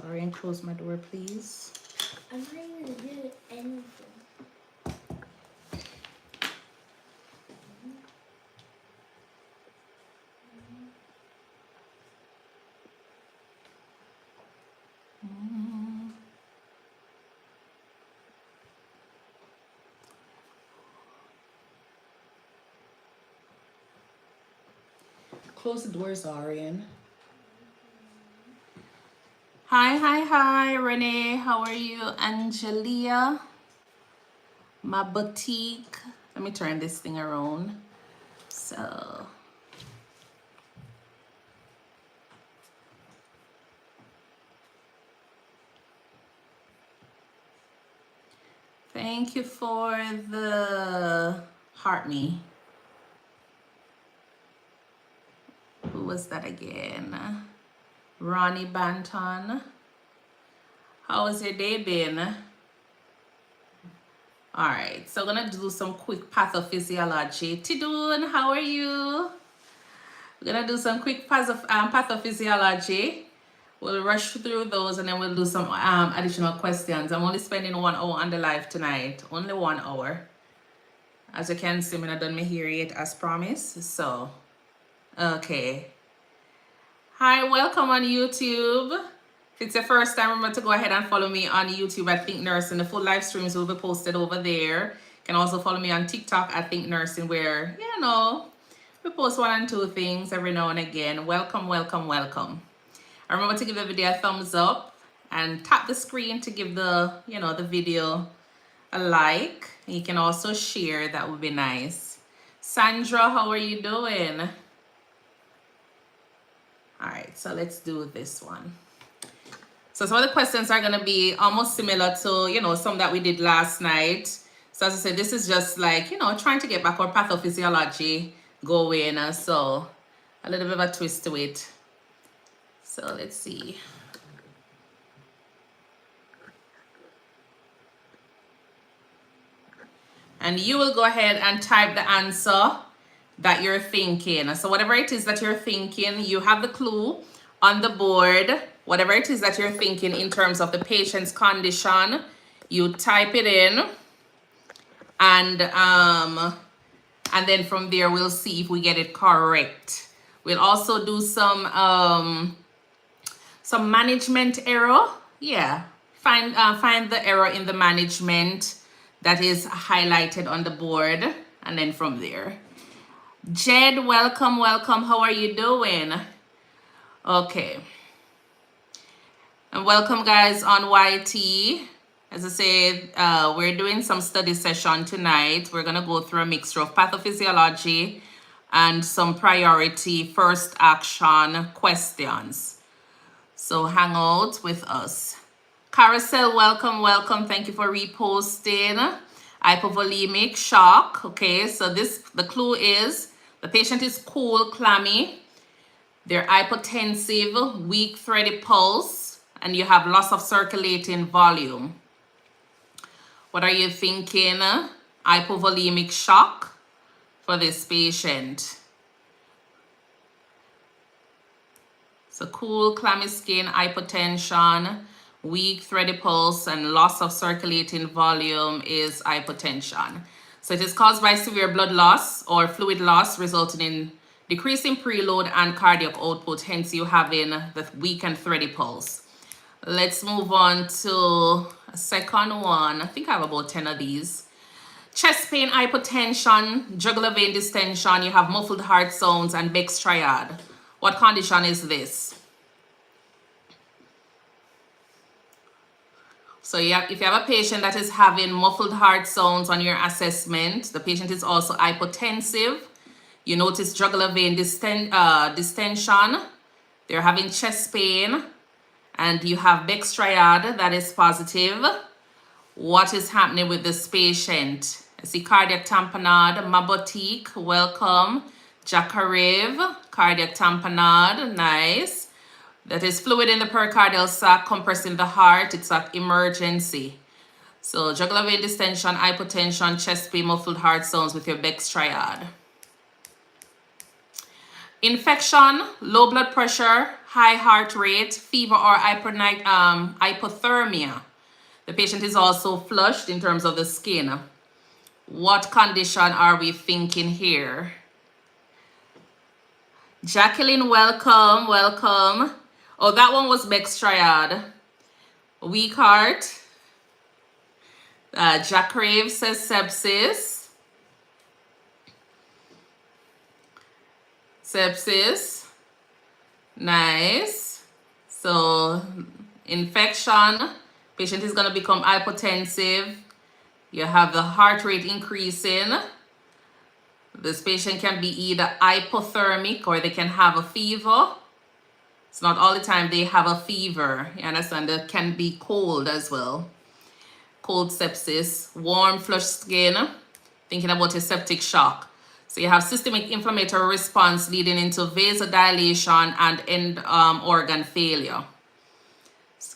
Sorry, and close my door, please. I'm not even gonna do anything. Close the doors, Arian. Hi, Renee. How are you? Angelia. My boutique. Let me turn this thing around. So. Thank you for the heart me. Who was that again? Ronnie Banton. How has your day been? All right, so I'm gonna do some quick pathophysiology. Tidun, how are you? We're gonna do some quick pathophysiology. We'll rush through those and then we'll do some additional questions. I'm only spending 1 hour on the live tonight, only 1 hour. As you can see, I've done my hair yet as promised. So, okay. Hi, welcome on YouTube. If it's your first time, remember to go ahead and follow me on YouTube at ThinkNursing. The full live streams will be posted over there. You can also follow me on TikTok at ThinkNursing, where, you know, we post 1 and 2 things every now and again. Welcome, welcome, welcome. And remember to give the video a thumbs up and tap the screen to give the, you know, the video a like. You can also share, that would be nice. Sandra, how are you doing? All right, so let's do this one. So some of the questions are going to be almost similar to, you know, some that we did last night. So as I said, this is just like, you know, trying to get back our pathophysiology going. So a little bit of a twist to it. So let's see. And you will go ahead and type the answer that you're thinking. So whatever it is that you're thinking, you have the clue on the board. Whatever it is that you're thinking in terms of the patient's condition, you type it in. And then from there, we'll see if we get it correct. We'll also do some management error. Yeah, find the error in the management that is highlighted on the board, and then from there. Jed, welcome, welcome. How are you doing? Okay. And welcome, guys, on YT. As I said, we're doing some study session tonight. We're gonna go through a mixture of pathophysiology and some priority first action questions. So hang out with us. Carousel, welcome, welcome. Thank you for reposting. Hypovolemic shock. Okay, so the clue is the patient is cool, clammy. They're hypotensive, weak, thready pulse, and you have loss of circulating volume. What are you thinking? Hypovolemic shock for this patient. So cool, clammy skin, hypotension, weak, thready pulse, and loss of circulating volume is hypotension. So it is caused by severe blood loss or fluid loss resulting in decreasing preload and cardiac output, hence you having the weak and thready pulse. Let's move on to a second one. I think I have about 10 of these. Chest pain, hypotension, jugular vein distension, you have muffled heart sounds, and Beck's triad. What condition is this? So if you have a patient that is having muffled heart sounds on your assessment, the patient is also hypotensive. You notice jugular vein distension. They're having chest pain. And you have Beck's triad, that is positive. What is happening with this patient? I see cardiac tamponade, Mabotique, welcome. Jacariv, cardiac tamponade, nice. That is fluid in the pericardial sac compressing the heart. It's an emergency. So jugular vein distension, hypotension, chest pain, muffled heart sounds with your Beck's triad. Infection, low blood pressure, high heart rate, fever, or hypothermia. The patient is also flushed in terms of the skin. What condition are we thinking here? Jacqueline, welcome, welcome. Oh, that one was Beck's triad. Weak heart. Jack Crave says sepsis. Sepsis. Nice. So, infection. Patient is going to become hypotensive. You have the heart rate increasing. This patient can be either hypothermic or they can have a fever. It's not all the time they have a fever. You understand? It can be cold as well. Cold sepsis, warm flushed skin, thinking about a septic shock. So you have systemic inflammatory response leading into vasodilation and end organ failure.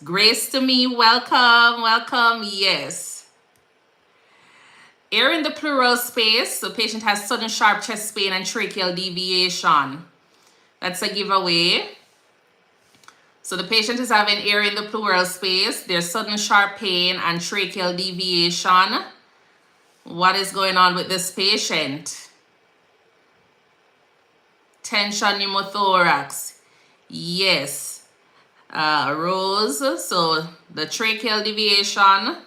Grace to me, welcome, welcome, yes. Air in the pleural space, the patient has sudden sharp chest pain and tracheal deviation. That's a giveaway. So the patient is having air in the pleural space. There's sudden sharp pain and tracheal deviation. What is going on with this patient? Tension pneumothorax. Yes. Rose. So the tracheal deviation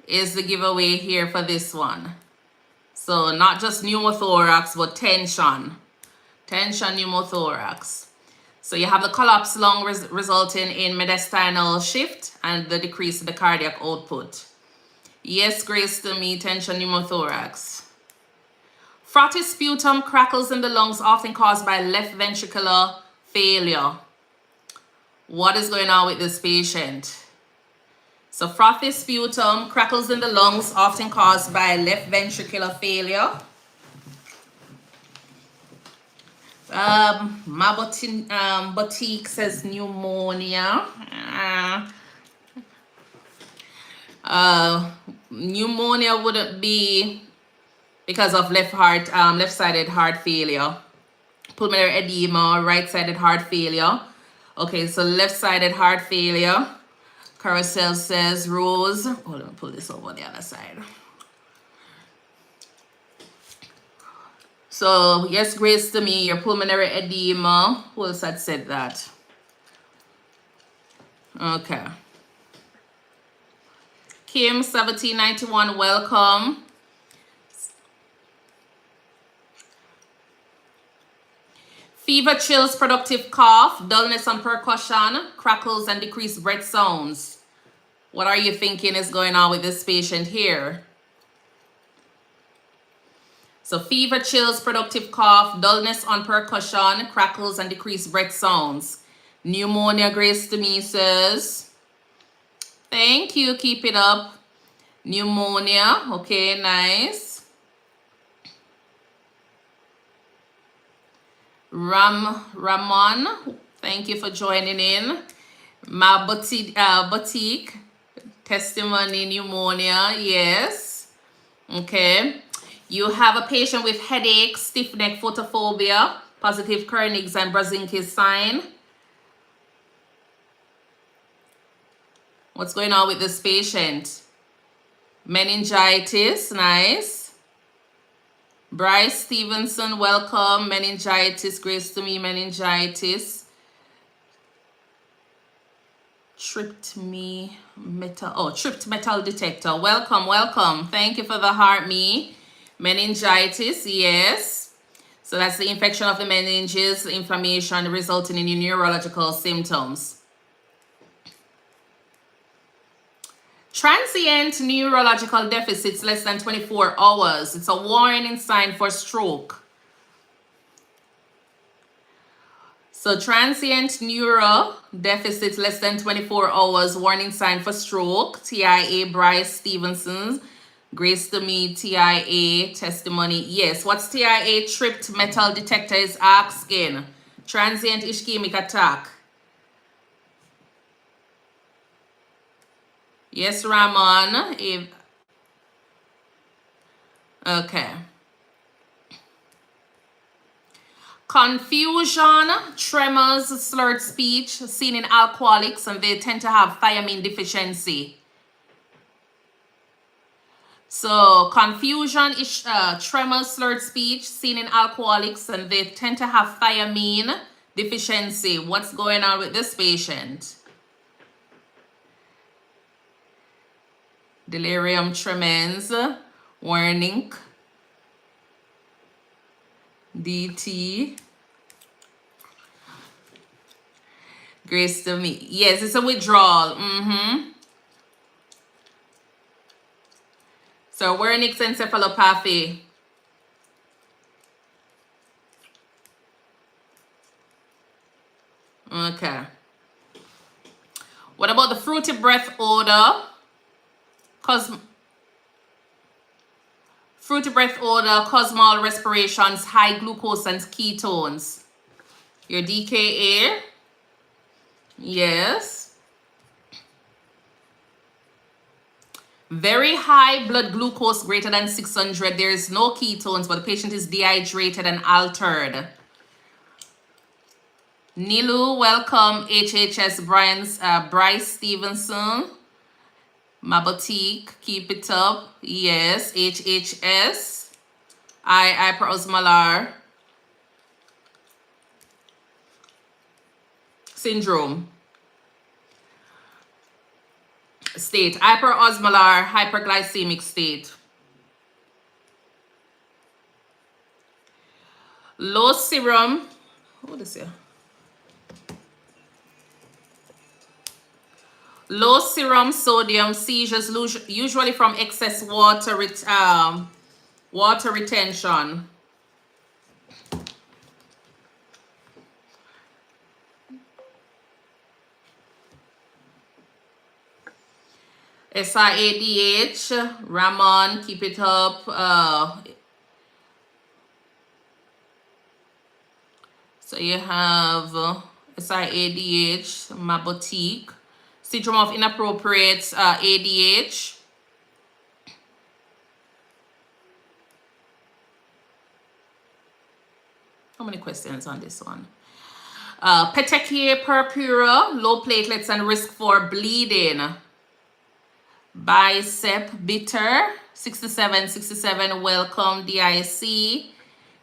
is the giveaway here for this one. So not just pneumothorax, but tension. Tension pneumothorax. So you have the collapsed lung resulting in mediastinal shift and the decrease in the cardiac output. Yes, Grace to me, tension pneumothorax. Frothy sputum, crackles in the lungs often caused by left ventricular failure. What is going on with this patient? So frothy sputum, crackles in the lungs often caused by left ventricular failure. My boutique says pneumonia. Pneumonia wouldn't be because of left-sided heart failure. Pulmonary edema, right-sided heart failure. Okay, so left-sided heart failure. Carousel says Rose. Hold on, pull this over the other side. So, yes, Grace to me, your pulmonary edema. Who else had said that? Okay. Kim, 1791, welcome. Fever, chills, productive cough, dullness and percussion, crackles and decreased breath sounds. What are you thinking is going on with this patient here? So fever, chills, productive cough, dullness on percussion, crackles and decreased breath sounds. Pneumonia, Grace to me says. Thank you, keep it up. Pneumonia, okay, nice. Ramon, thank you for joining in. My boutique, testimony, pneumonia, yes. Okay. You have a patient with headache, stiff neck, photophobia, positive Kernig's and Brzezinski's sign. What's going on with this patient? Meningitis, nice. Bryce Stevenson, welcome. Meningitis, Grace to me, meningitis. Tripped metal detector. Welcome, welcome. Thank you for the heart, me. Meningitis, yes. So that's the infection of the meninges, inflammation resulting in neurological symptoms. Transient neurological deficits less than 24 hours. It's a warning sign for stroke. So transient neuro deficits less than 24 hours, warning sign for stroke. TIA, Bryce Stevenson. Grace to me, TIA, testimony. Yes, what's TIA? Tripped metal detector is asking. Transient ischemic attack. Yes, Ramon. Okay. Confusion, tremors, slurred speech seen in alcoholics, and they tend to have thiamine deficiency. So confusion is tremors, slurred speech seen in alcoholics, and they tend to have thiamine deficiency. What's going on with this patient? Delirium tremens, warning, DT. Grace to me. Yes, it's a withdrawal. So Wernicke's encephalopathy. Okay. What about the fruity breath odor? Fruity breath odor, cosmal respirations, high glucose and ketones. Your DKA? Yes. Very high blood glucose, greater than 600. There is no ketones, but the patient is dehydrated and altered. Nilu, welcome. HHS Bryce Stevenson. Mabotique, keep it up. Yes. HHS. Hyperosmolar syndrome. State. Hyperosmolar hyperglycemic state. Low serum. What is here? Low serum sodium, seizures usually from excess water retention. SIADH, Ramon, keep it up. So you have SIADH, Mabotique. Syndrome of inappropriate ADH. How many questions on this one? Petechiae purpura, low platelets and risk for bleeding. Bicep bitter, 67, welcome, DIC.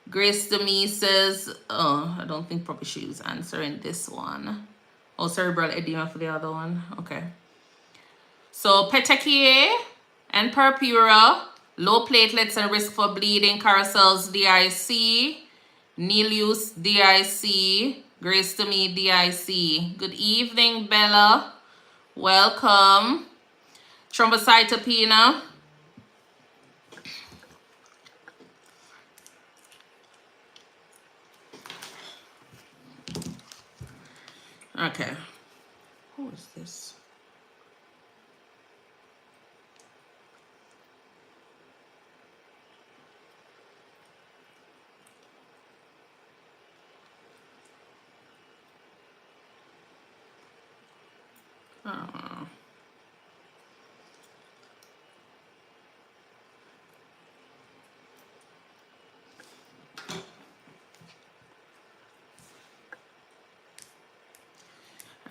Grace to me says, oh, I don't think probably she was answering this one. Oh, cerebral edema for the other one. Okay. So petechiae and purpura, low platelets and risk for bleeding, carousels, DIC, Nilius, DIC, Grace to me, DIC. Good evening, Bella. Welcome. Thrombocytopenia. Okay. Who is this? Oh.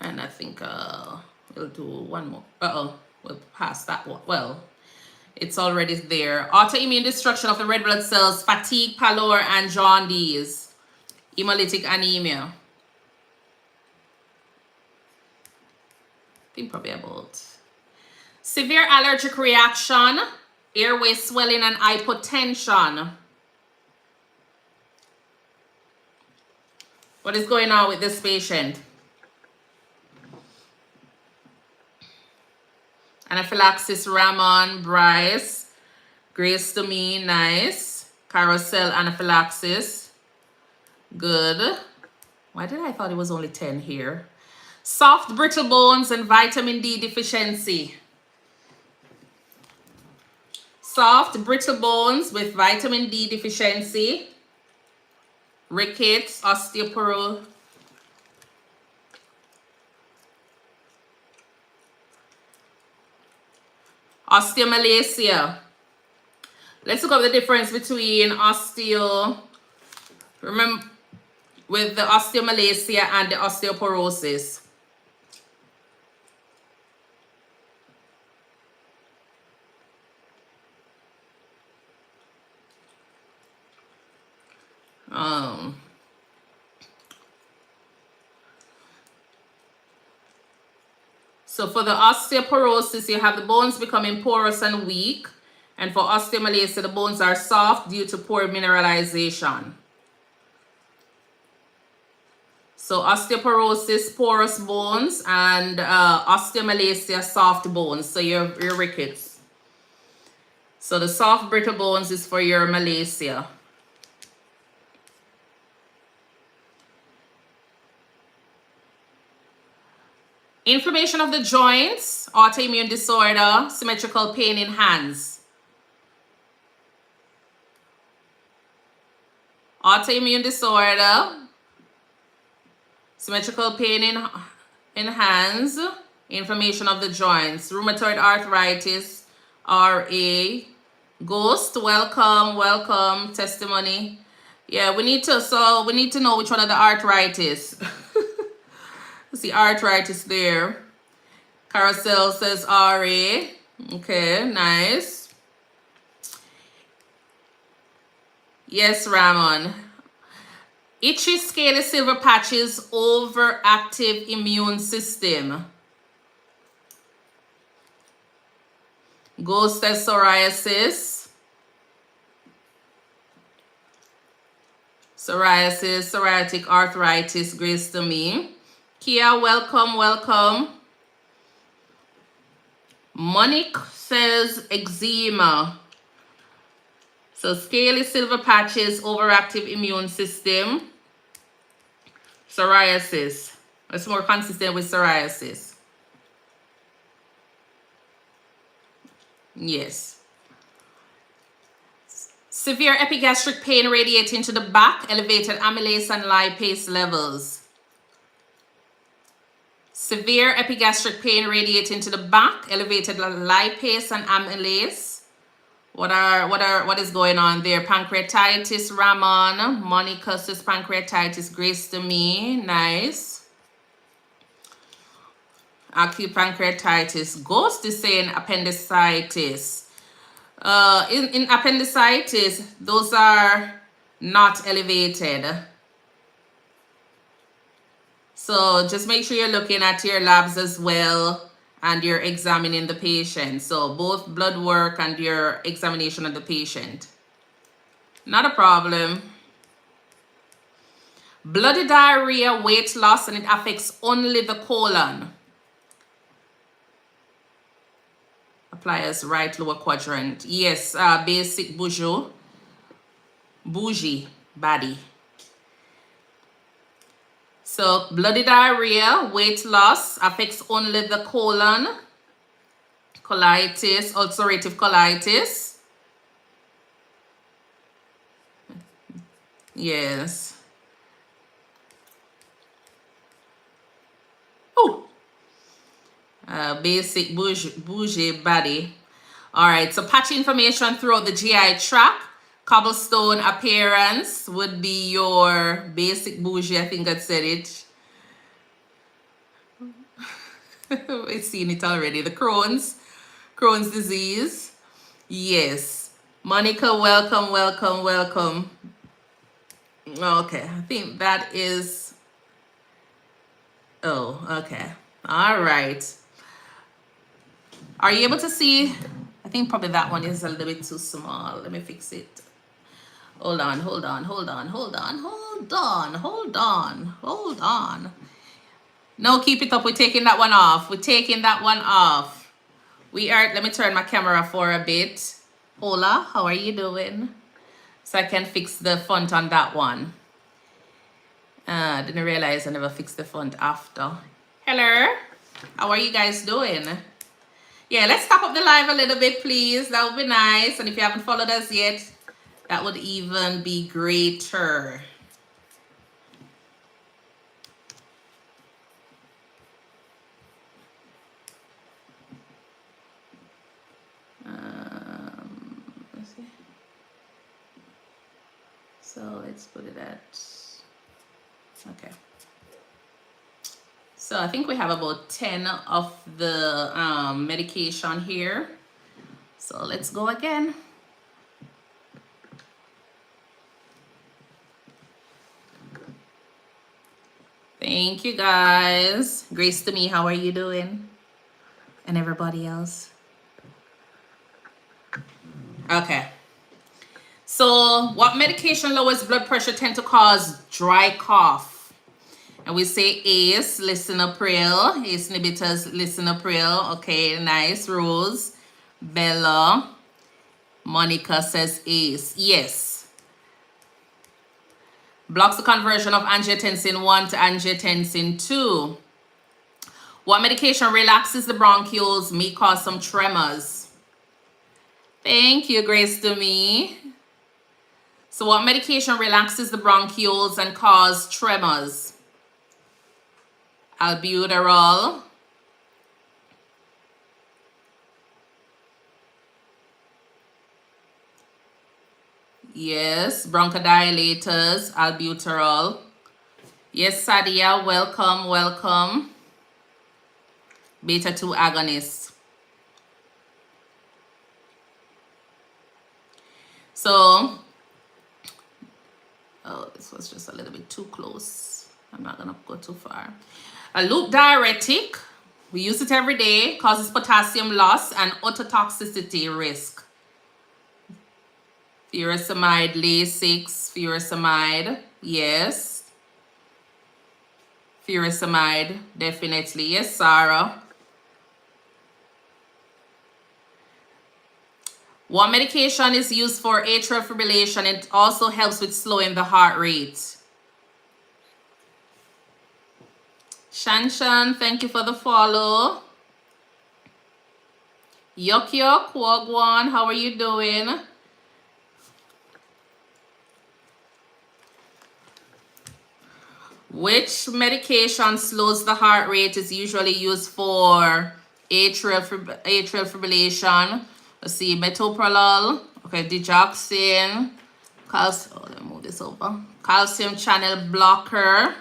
And I think we'll do one more. We'll pass that one. Well, it's already there. Autoimmune destruction of the red blood cells, fatigue, pallor, and jaundice. Hemolytic anemia. I think probably about severe allergic reaction, airway swelling, and hypotension. What is going on with this patient? Anaphylaxis, Ramon, Bryce, Grace to me, nice. Carousel, anaphylaxis, good. Why did I thought it was only 10 here? Soft, brittle bones and vitamin D deficiency. Soft, brittle bones with vitamin D deficiency. Rickets, osteoporosis. Osteomalacia. Let's look up the difference between remember, with the osteomalacia and the osteoporosis. So for the osteoporosis, you have the bones becoming porous and weak. And for osteomalacia, the bones are soft due to poor mineralization. So osteoporosis, porous bones, and osteomalacia, soft bones. So your rickets. So the soft brittle bones is for your malacia. Inflammation of the joints, autoimmune disorder, symmetrical pain in hands. Autoimmune disorder, symmetrical pain in hands, inflammation of the joints, rheumatoid arthritis, RA, ghost, welcome, testimony. Yeah, we need to know which one of the arthritis. See arthritis there. Carousel says RA. Okay, nice. Yes, Ramon. Itchy, scaly, silver patches, overactive immune system. Ghost says psoriasis. Psoriatic arthritis, grace to me. Kia, welcome. Monique says eczema. So scaly, silver patches, overactive immune system. Psoriasis. It's more consistent with psoriasis. Yes. Severe epigastric pain radiating to the back, elevated amylase and lipase levels. Severe epigastric pain radiating to the back, elevated lipase and amylase. What is going on there? Pancreatitis, Ramon. Monica says pancreatitis, grace to me. Nice. Acute pancreatitis. Ghost is saying appendicitis. In appendicitis, those are not elevated. So just make sure you're looking at your labs as well and you're examining the patient. So both blood work and your examination of the patient. Not a problem. Bloody diarrhea, weight loss, and it affects only the colon. Apply as right lower quadrant. Yes, basic bougie body. So bloody diarrhea, weight loss, affects only the colon. Colitis, ulcerative colitis. Yes. Oh. Basic bougie body. All right, so patchy inflammation throughout the GI tract. Cobblestone appearance would be your basic bougie. I think I said it. We've seen it already. The Crohn's disease. Yes. Monica, welcome. Okay, I think that is... Oh, okay. All right. Are you able to see? I think probably that one is a little bit too small. Let me fix it. Hold on. No, keep it up. We're taking that one off. We are, let me turn my camera for a bit. Hola, how are you doing? So I can fix the font on that one. Didn't realize I never fixed the font after. Hello, how are you guys doing? Yeah, let's stop up the live a little bit, please. That would be nice. And if you haven't followed us yet, that would even be greater. Let's see. So let's put it at So I think we have about 10 of the medication here. So let's go again. Thank you guys. Grace to me, how are you doing? And everybody else. Okay. So what medication lowers blood pressure tend to cause dry cough? And we say ACE, lisinopril, ACE inhibitors, lisinopril. Okay, nice. Rose, Bella, Monica says ACE. Yes. Blocks the conversion of angiotensin 1 to angiotensin 2. What medication relaxes the bronchioles, may cause some tremors? Thank you, Grace to me. So what medication relaxes the bronchioles and cause tremors? Albuterol. Yes, bronchodilators, albuterol. Yes, Sadia, welcome, welcome. Beta 2 agonists. So, oh, this was just a little bit too close. I'm not gonna go too far. A loop diuretic, we use it every day, causes potassium loss and ototoxicity risk. Furosemide, Lasix, furosemide, yes. Furosemide, definitely. Yes, Sarah. What medication is used for atrial fibrillation? It also helps with slowing the heart rate. Shanshan, thank you for the follow. Yok Yok, Wagwan, how are you doing? Which medication slows the heart rate is usually used for atrial fibrillation? Let's see, metoprolol, okay, digoxin, calcium, oh, let me move this over. Calcium channel blocker,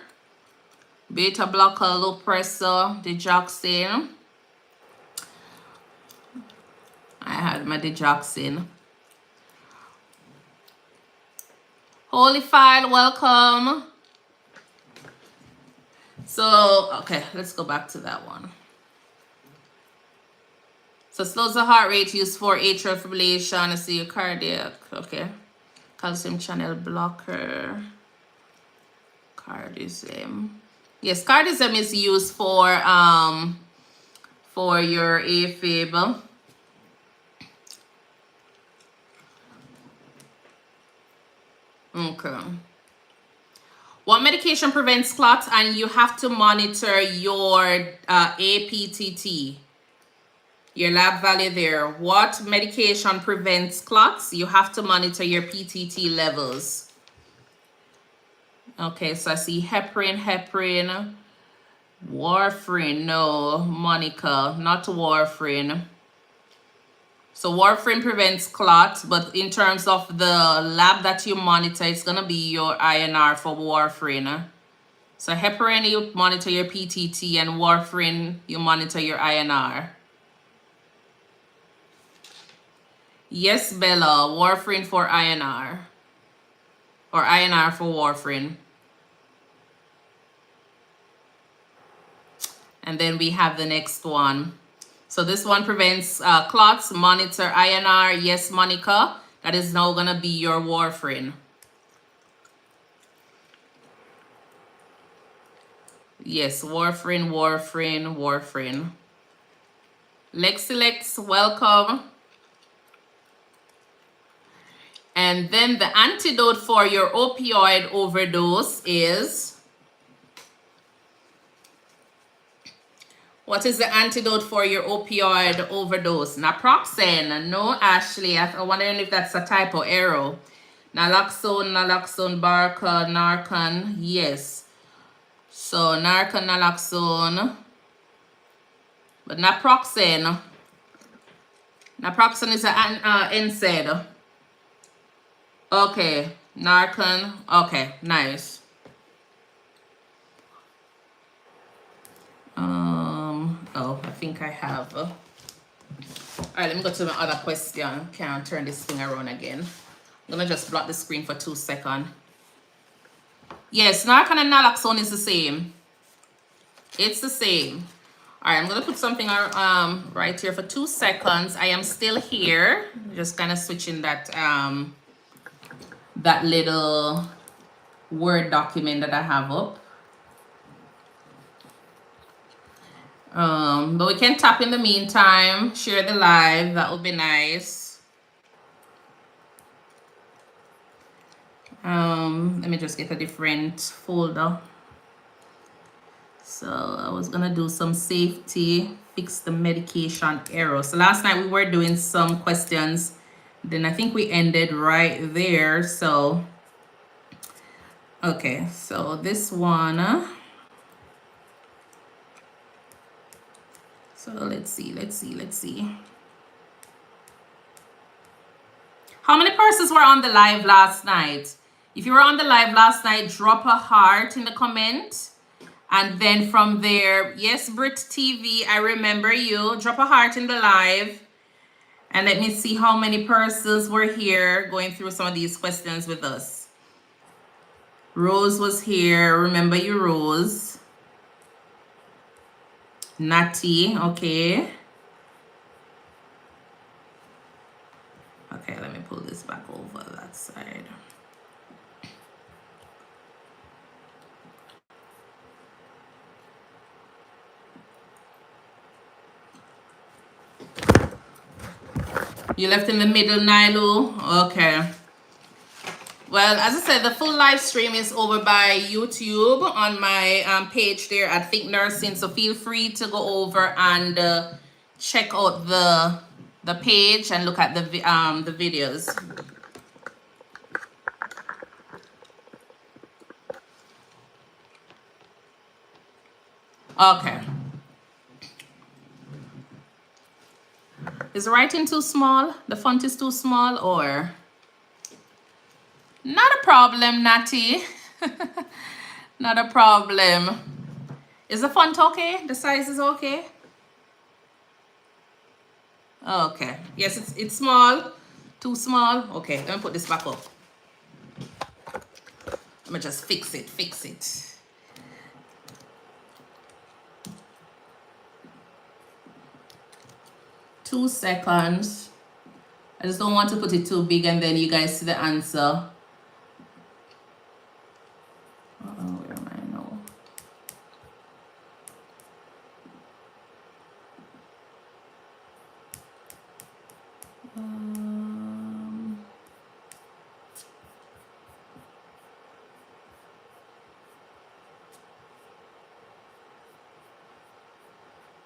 beta blocker, lopressor, digoxin. I had my digoxin. Holy File, welcome. So, okay, let's go back to that one. So slows the heart rate used for atrial fibrillation. I see your cardiac, okay. Calcium channel blocker. Cardizem. Yes, cardizem is used for your AFib. Okay. What medication prevents clots and you have to monitor your APTT? Your lab value there. What medication prevents clots? You have to monitor your PTT levels. Okay, so I see heparin, warfarin. No, Monica, not warfarin. So warfarin prevents clot, but in terms of the lab that you monitor, it's gonna be your INR for warfarin. So heparin, you monitor your PTT, and warfarin, you monitor your INR. Yes, Bella, warfarin for INR. Or INR for warfarin. And then we have the next one. So this one prevents clots, monitor INR. Yes, Monica, that is now gonna be your warfarin. Yes, warfarin, warfarin, warfarin. Lexilex, welcome. And then the antidote for your opioid overdose is, what is the antidote for your opioid overdose? Naproxen. No, Ashley. I'm wondering if that's a typo error. Naloxone, Barca, Narcan. Yes. So Narcan, naloxone. But naproxen. Naproxen is an NSAID. Okay. Narcan. Okay. Nice. think I have. All right, let me go to my other question. Can't turn this thing around again. I'm gonna just block the screen for 2 seconds. Yes, Narcan and naloxone is the same. It's the same. All right, I'm gonna put something right here for 2 seconds. I am still here. Just kind of switching that that little Word document that I have up. But we can tap in the meantime, share the live. That would be nice. Let me just get a different folder. So I was gonna do some safety, fix the medication error. So last night we were doing some questions. Then I think we ended right there. So, okay, so this one. So let's see. How many persons were on the live last night? If you were on the live last night, drop a heart in the comment. And then from there, yes, Brit TV, I remember you. Drop a heart in the live. And let me see how many persons were here going through some of these questions with us. Rose was here. Remember you, Rose. Natty, okay. Okay, let me pull this back over that side. You left in the middle, Nilu? Okay. Well, as I said, the full live stream is over by YouTube on my page there at ThinkNursing. So feel free to go over and check out the page and look at the videos. Okay. Is the writing too small? The font is too small, or? Not a problem, Natty. Not a problem. Is the font okay? The size is okay? Okay. Yes, it's small. Too small. Okay, let me put this back up. Let me just fix it. 2 seconds. I just don't want to put it too big and then you guys see the answer. Where am I now?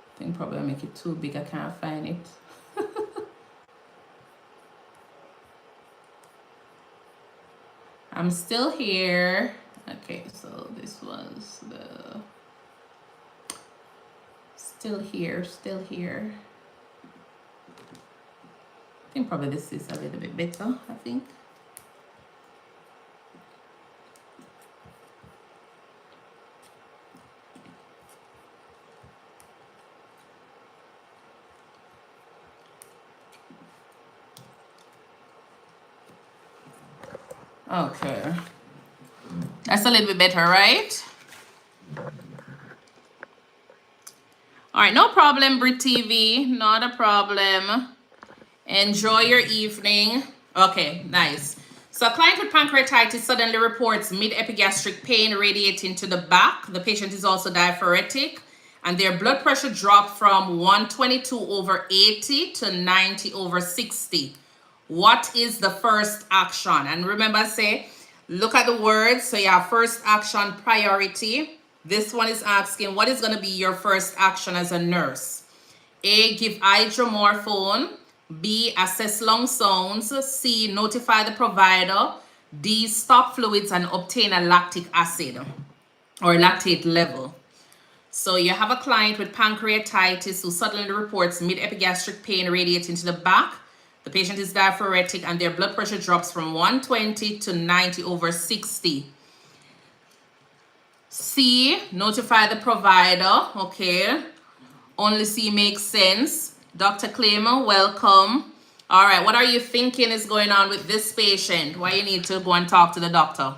I think probably I make it too big. I can't find it. I'm still here. Okay, so this was the still here. I think probably this is a little bit better, I think. Okay. That's a little bit better, right? All right, no problem, Brit TV. Not a problem. Enjoy your evening. Okay, nice. So a client with pancreatitis suddenly reports mid-epigastric pain radiating to the back. The patient is also diaphoretic, and their blood pressure dropped from 122/80 to 90/60. What is the first action? And remember, say, look at the words. So you have first action, priority. This one is asking, what is going to be your first action as a nurse? A, give hydromorphone. B, assess lung sounds. C, notify the provider. D, stop fluids and obtain a lactic acid or lactate level. So you have a client with pancreatitis who suddenly reports mid-epigastric pain radiating to the back. The patient is diaphoretic and their blood pressure drops from 120 to 90/60. C, notify the provider, okay. Only see makes sense. Dr. Claimer, welcome. All right, what are you thinking is going on with this patient? Why you need to go and talk to the doctor?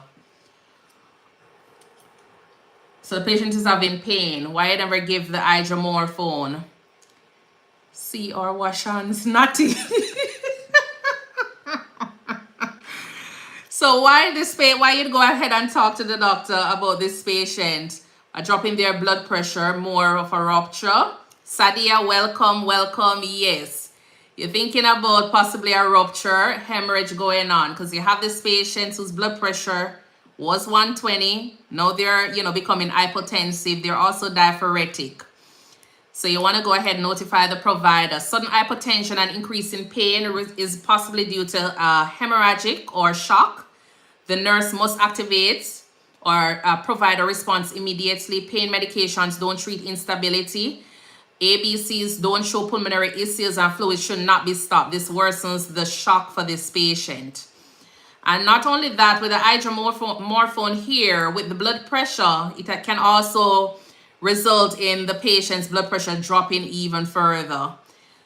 So the patient is having pain. Why you never give the hydromorphone? See or wash hands, naughty. So why you go ahead and talk to the doctor about this patient? A drop in their blood pressure, more of a rupture. Sadia, welcome, welcome. Yes. You're thinking about possibly a rupture, hemorrhage going on, because you have this patient whose blood pressure was 120. Now they're, becoming hypotensive. They're also diaphoretic. So you want to go ahead and notify the provider. Sudden hypotension and increase in pain is possibly due to hemorrhagic or shock. The nurse must activate or provide a response immediately. Pain medications don't treat instability. ABCs don't show pulmonary issues, and fluids should not be stopped. This worsens the shock for this patient. And not only that, with the hydromorphone here, with the blood pressure, it can also result in the patient's blood pressure dropping even further.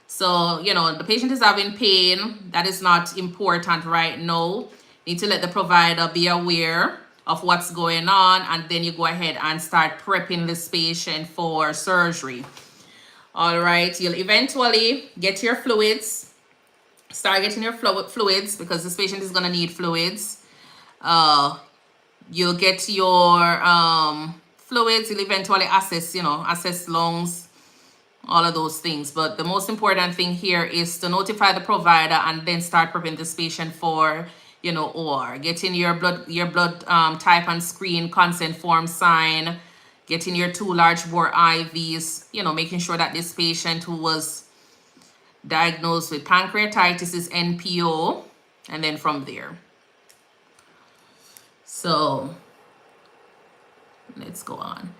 So, the patient is having pain. That is not important right now. Need to let the provider be aware of what's going on, and then you go ahead and start prepping this patient for surgery. All right, you'll eventually get your fluids. Start getting your fluids because this patient is going to need fluids. You'll get your fluids. You'll eventually assess lungs, all of those things. But the most important thing here is to notify the provider and then start prepping this patient for, OR. Getting your blood type and screen, consent form sign, getting your 2 large bore IVs, making sure that this patient who was diagnosed with pancreatitis is NPO, and then from there. So let's go on.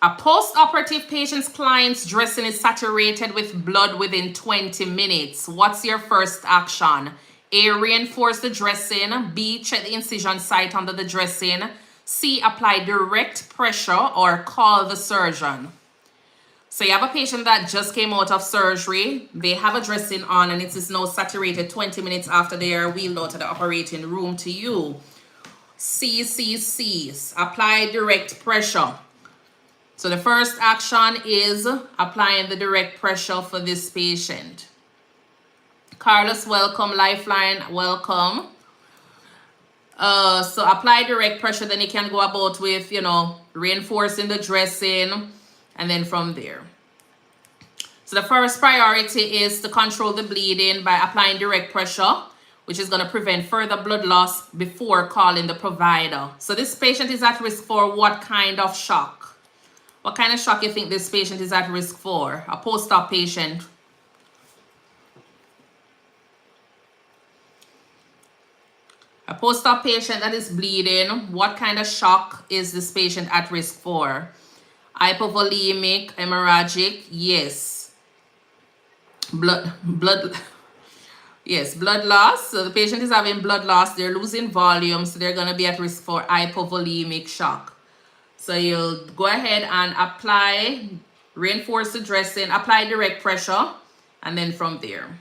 A post-operative patient's client's dressing is saturated with blood within 20 minutes. What's your first action? A, reinforce the dressing. B, check the incision site under the dressing. C, apply direct pressure or call the surgeon. So you have a patient that just came out of surgery. They have a dressing on and it is now saturated 20 minutes after they are wheeled out of the operating room to you. C, apply direct pressure. So the first action is applying the direct pressure for this patient. Carlos, welcome. Lifeline, welcome. So apply direct pressure, then you can go about with, reinforcing the dressing, and then from there. So the first priority is to control the bleeding by applying direct pressure, which is going to prevent further blood loss before calling the provider. So this patient is at risk for what kind of shock? What kind of shock you think this patient is at risk for? A post-op patient. A post-op patient that is bleeding, what kind of shock is this patient at risk for? Hypovolemic, hemorrhagic, yes. Blood loss. So the patient is having blood loss. They're losing volume, so they're going to be at risk for hypovolemic shock. So you'll go ahead and apply, reinforce the dressing, apply direct pressure, and then from there.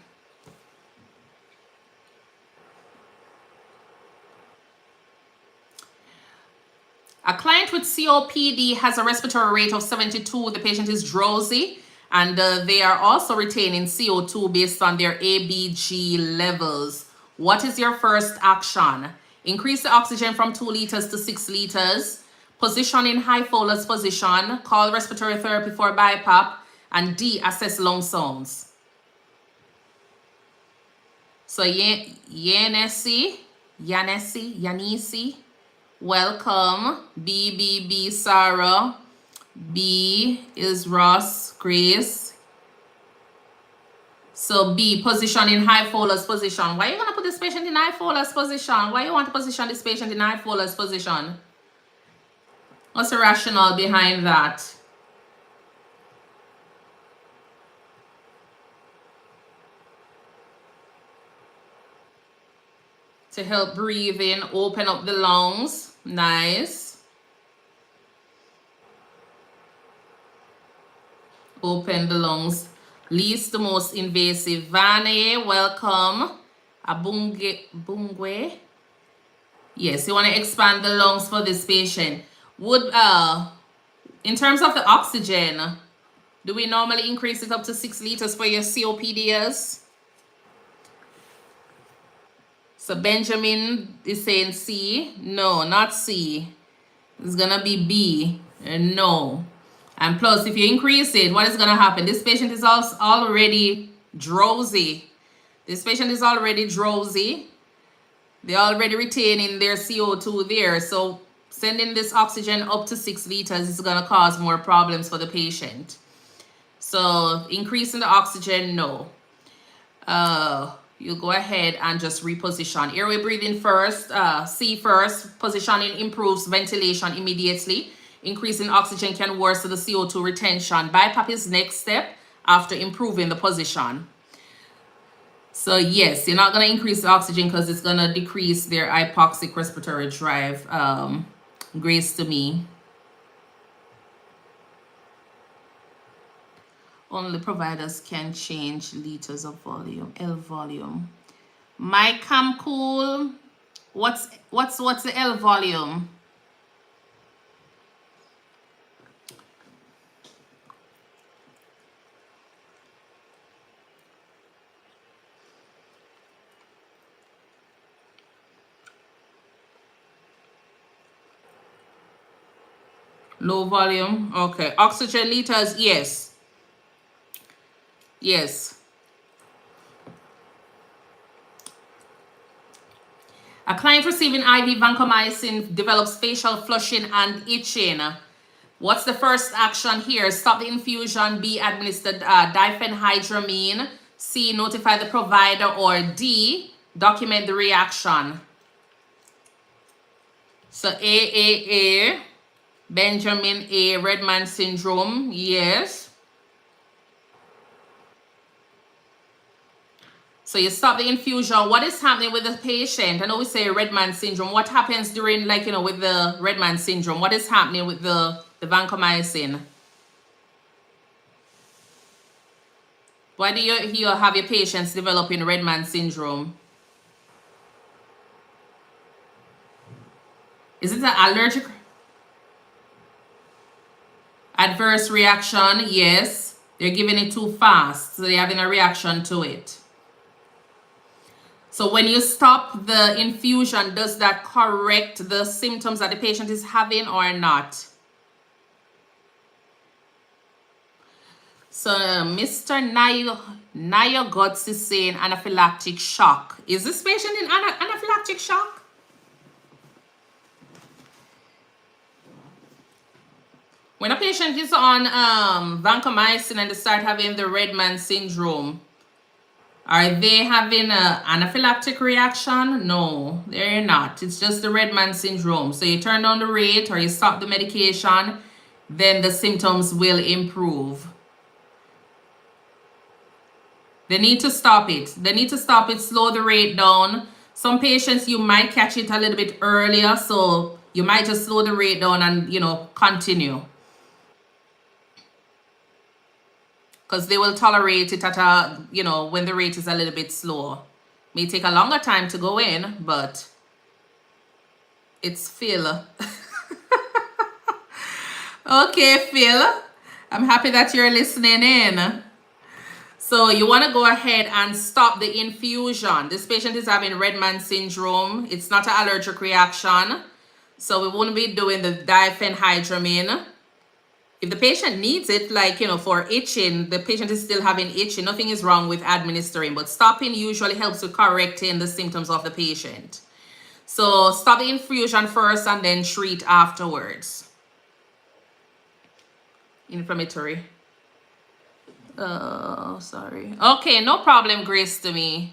A client with COPD has a respiratory rate of 72. The patient is drowsy, and they are also retaining CO2 based on their ABG levels. What is your first action? Increase the oxygen from 2 liters to 6 liters. Position in high Fowler's position. Call respiratory therapy for BiPAP. And D, assess lung sounds. So Yanesi, welcome. B, Sarah. B is Ross, Grace. So B, position in high Fowler's position. Why you want to put this patient in high Fowler's position? Why you want to position this patient in high Fowler's position? What's the rationale behind that? To help breathe in, open up the lungs. Nice. Open the lungs. Least to most invasive. Vane, welcome. Bungwe. Yes, you want to expand the lungs for this patient. In terms of the oxygen, do we normally increase it up to 6 liters for your COPDs? So Benjamin is saying C. No, not C. It's gonna be B. No. And plus, if you increase it, what is gonna happen? This patient is also already drowsy. This patient is already drowsy. They're already retaining their CO2 there. So sending this oxygen up to 6 liters is gonna cause more problems for the patient. So increasing the oxygen, no. You go ahead and just reposition. Airway breathing first, C first. Positioning improves ventilation immediately. Increasing oxygen can worsen the CO2 retention. BiPAP is next step after improving the position. So yes, you're not going to increase the oxygen because it's going to decrease their hypoxic respiratory drive. Grace to me. Only providers can change liters of volume, L volume. My cam cool. What's the L volume? Low volume. Okay. Oxygen liters, yes. Yes. A client receiving IV vancomycin develops facial flushing and itching. What's the first action here? Stop the infusion. B, administer diphenhydramine. C, notify the provider. Or D, document the reaction. So A, Benjamin A, Redman syndrome, yes. So you stop the infusion. What is happening with the patient? I know we say Redman syndrome. What happens during, like, you know, with the Redman syndrome? What is happening with the vancomycin? Why do you have your patients developing Redman syndrome? Is it an allergic adverse reaction? Yes. They're giving it too fast, so they're having a reaction to it. So when you stop the infusion, does that correct the symptoms that the patient is having or not? So Mr. Nayogots is saying anaphylactic shock. Is this patient in anaphylactic shock? When a patient is on vancomycin and they start having the Redman syndrome, are they having an anaphylactic reaction? No, they're not. It's just the Redman syndrome. So you turn down the rate or you stop the medication, then the symptoms will improve. They need to stop it. They need to stop it, slow the rate down. Some patients, you might catch it a little bit earlier, so you might just slow the rate down and, you know, continue. Because they will tolerate it at a, you know, when the rate is a little bit slower. May take a longer time to go in, but it's Phil. Okay, Phil. I'm happy that you're listening in. So you want to go ahead and stop the infusion. This patient is having Redman syndrome. It's not an allergic reaction. So we won't be doing the diphenhydramine. If the patient needs it, like, you know, for itching, the patient is still having itching, nothing is wrong with administering, but stopping usually helps with correcting the symptoms of the patient. So stop the infusion first and then treat afterwards. Inflammatory. Oh, sorry. Okay, no problem, Grace to me.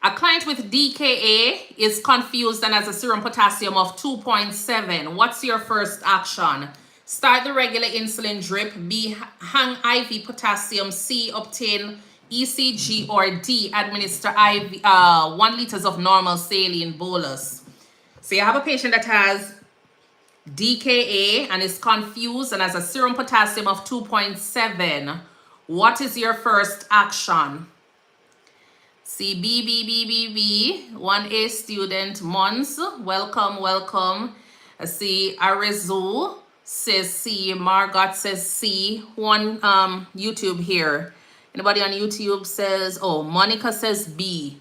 A client with DKA is confused and has a serum potassium of 2.7. What's your first action? Start the regular insulin drip. B, hang IV potassium. C, obtain ECG. Or D, administer IV 1 liters of normal saline bolus. So you have a patient that has DKA and is confused and has a serum potassium of 2.7, what is your first action? See, B, 1A student, Mons, welcome, welcome. I see Arizu says C, Margot says C. Who on YouTube here? Anybody on YouTube says, oh, Monica says B.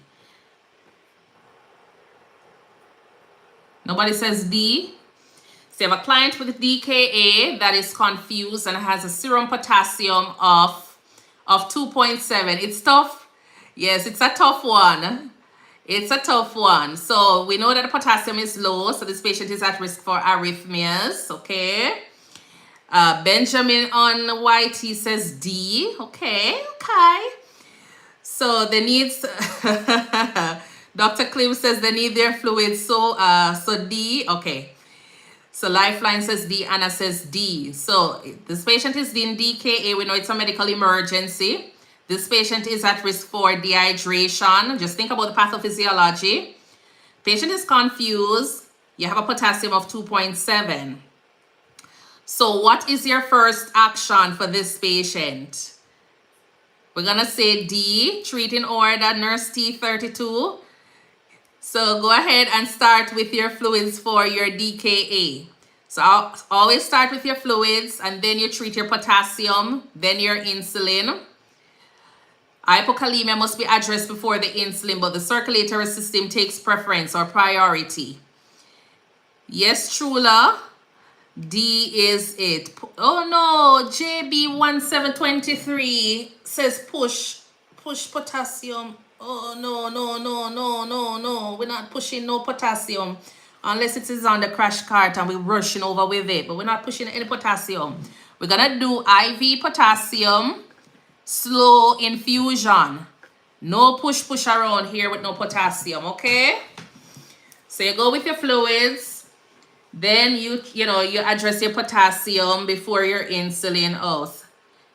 Nobody says D. So you have a client with DKA that is confused and has a serum potassium of 2.7. It's tough. Yes, it's a tough one. It's a tough one. So we know that the potassium is low, so this patient is at risk for arrhythmias, okay? Benjamin on YT says D. Okay. So they need, Dr. Clem says they need their fluids, so D, okay. So Lifeline says D, Anna says D. So this patient is in DKA. We know it's a medical emergency. This patient is at risk for dehydration. Just think about the pathophysiology. Patient is confused. You have a potassium of 2.7. So what is your first action for this patient? We're going to say D, treat in order, nurse T32. So go ahead and start with your fluids for your DKA. So I'll always start with your fluids and then you treat your potassium, then your insulin. Hypokalemia must be addressed before the insulin, but the circulatory system takes preference or priority. Yes, Trula. D is it. Oh no, JB1723 says push potassium. Oh no. We're not pushing no potassium unless it is on the crash cart and we're rushing over with it. But we're not pushing any potassium. We're gonna do IV potassium, slow infusion. No push around here with no potassium, okay? So you go with your fluids. Then you address your potassium before your insulin out.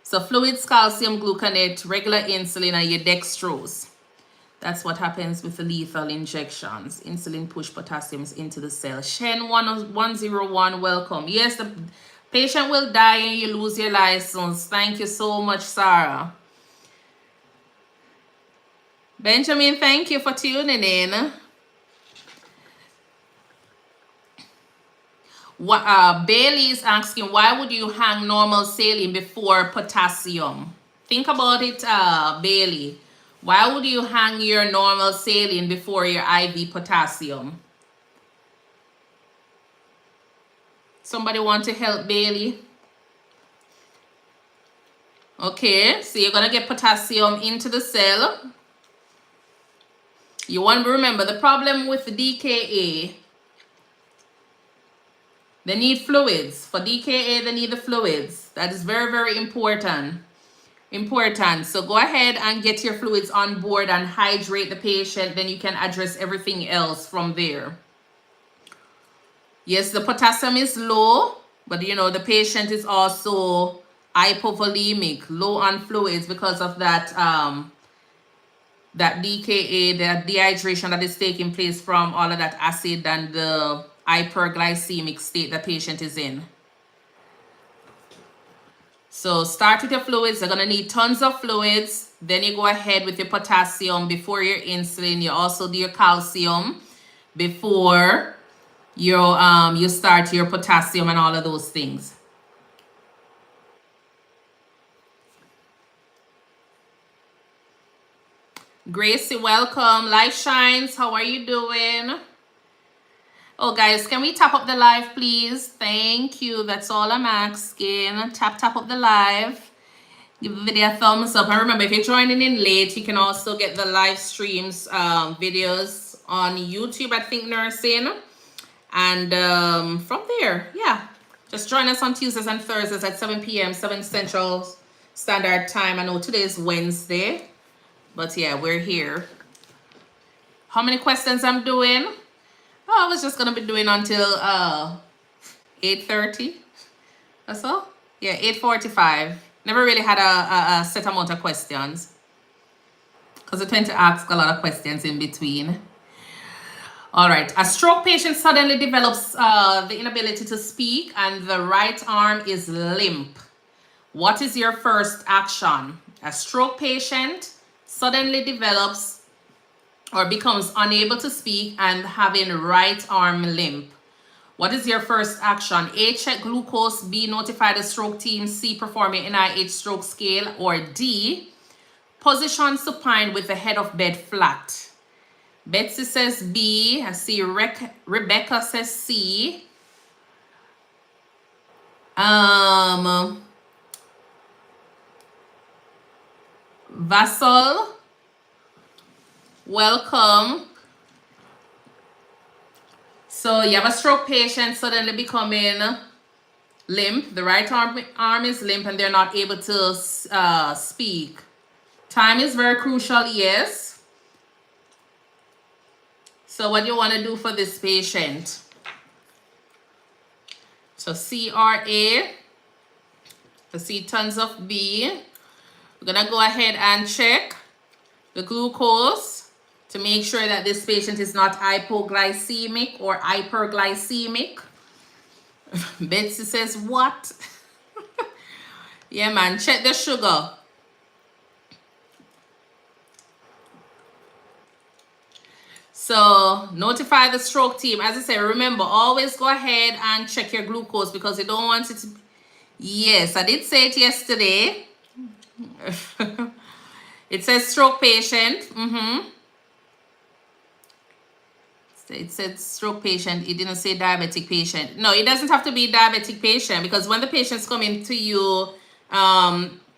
So fluids, calcium, gluconate, regular insulin, and your dextrose. That's what happens with the lethal injections. Insulin push potassiums into the cell. Shen 101, welcome. Yes, the patient will die and you lose your license. Thank you so much, Sarah. Benjamin, thank you for tuning in. Bailey is asking, why would you hang normal saline before potassium? Think about it, Bailey. Why would you hang your normal saline before your IV potassium? Somebody want to help Bailey? Okay, so you're going to get potassium into the cell. You want to remember the problem with the DKA. They need fluids. For DKA, they need the fluids. That is very, very important. So go ahead and get your fluids on board and hydrate the patient. Then you can address everything else from there. Yes, the potassium is low, but the patient is also hypovolemic, low on fluids because of that that DKA, the dehydration that is taking place from all of that acid and the hyperglycemic state the patient is in. So start with your fluids. They're going to need tons of fluids. Then you go ahead with your potassium before your insulin. You also do your calcium before you start your potassium and all of those things. Gracie, welcome. Life Shines, how are you doing? Oh, guys, can we tap up the live, please? Thank you. That's all I'm asking. Tap up the live. Give the video a thumbs up. And remember, if you're joining in late, you can also get the live streams videos on YouTube at ThinkNursing. And from there, yeah. Just join us on Tuesdays and Thursdays at 7 p.m., 7 Central Standard Time. I know today is Wednesday. But yeah, we're here. How many questions I'm doing? Oh, I was just going to be doing until 8:30. That's all? Yeah, 8:45. Never really had a set amount of questions. Because I tend to ask a lot of questions in between. All right. A stroke patient suddenly develops the inability to speak and the right arm is limp. What is your first action? A stroke patient suddenly develops or becomes unable to speak and having right arm limp. What is your first action? A, check glucose. B, notify the stroke team. C, perform an NIH stroke scale. Or D, position supine with the head of bed flat. Betsy says B. I see Rebecca says C. Vassal, welcome. So you have a stroke patient suddenly becoming limp. The right arm is limp and they're not able to speak. Time is very crucial, yes. So what do you want to do for this patient? So CRA, I see tons of B. We're going to go ahead and check the glucose to make sure that this patient is not hypoglycemic or hyperglycemic. Betsy says, what? Yeah, man, check the sugar. So notify the stroke team. As I say, remember, always go ahead and check your glucose because you don't want it to... Yes, I did say it yesterday. It says stroke patient. It said stroke patient. It didn't say diabetic patient. No, it doesn't have to be diabetic patient because when the patient's coming to you,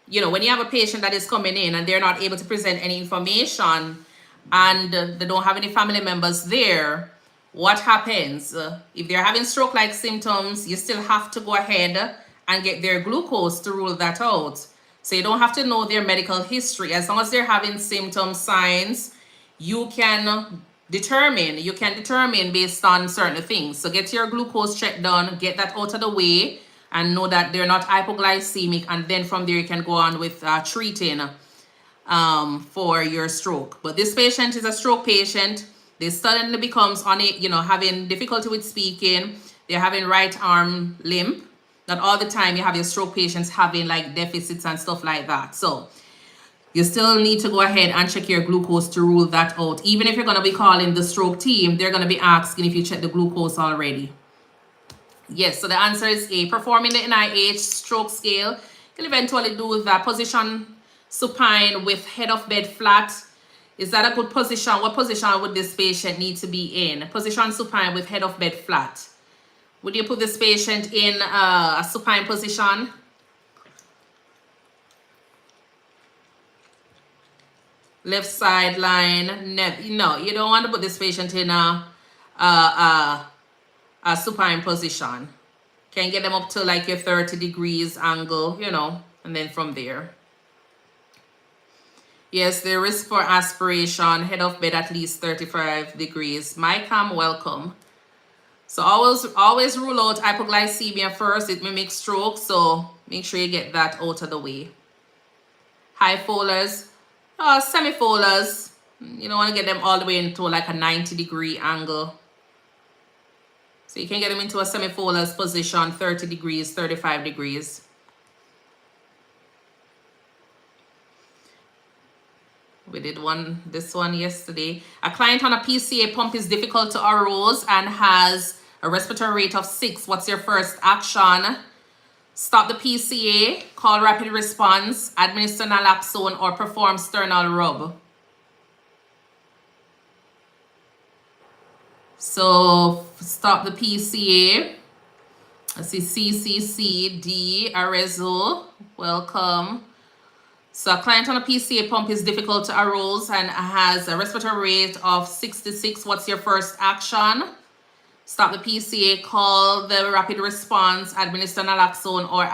you know, when you have a patient that is coming in and they're not able to present any information and they don't have any family members there, what happens? If they're having stroke-like symptoms, you still have to go ahead and get their glucose to rule that out. So you don't have to know their medical history. As long as they're having symptoms, signs, you can determine based on certain things. So get your glucose check done, get that out of the way, and know that they're not hypoglycemic. And then from there, you can go on with treating for your stroke. But this patient is a stroke patient. They suddenly becomes having difficulty with speaking. They're having right arm limp. Not all the time you have your stroke patients having like deficits and stuff like that. So you still need to go ahead and check your glucose to rule that out. Even if you're going to be calling the stroke team, they're going to be asking if you check the glucose already. Yes, so the answer is A. Performing the NIH stroke scale. You'll eventually do the position supine with head of bed flat. Is that a good position? What position would this patient need to be in? Position supine with head of bed flat. Would you put this patient in a supine position? Left side line. No, you don't want to put this patient in a supine position. Can get them up to like your 30 degrees angle, you know, and then from there. Yes, the risk for aspiration, head of bed at least 35 degrees. Mycam, welcome. So always rule out hypoglycemia first. It mimics stroke, so make sure you get that out of the way. High folars, semi-folars. You don't want to get them all the way into like a 90-degree angle. So you can get them into a semi-folars position, 30 degrees, 35 degrees. We did this one yesterday. A client on a PCA pump is difficult to arouse and has a respiratory rate of 6. What's your first action? Stop the PCA, call rapid response, administer naloxone, or perform sternal rub. So stop the PCA. I see CCC, D, Arezzo, welcome. So a client on a PCA pump is difficult to arouse and has a respiratory rate of 66. What's your first action? Stop the PCA, call the rapid response, administer naloxone, or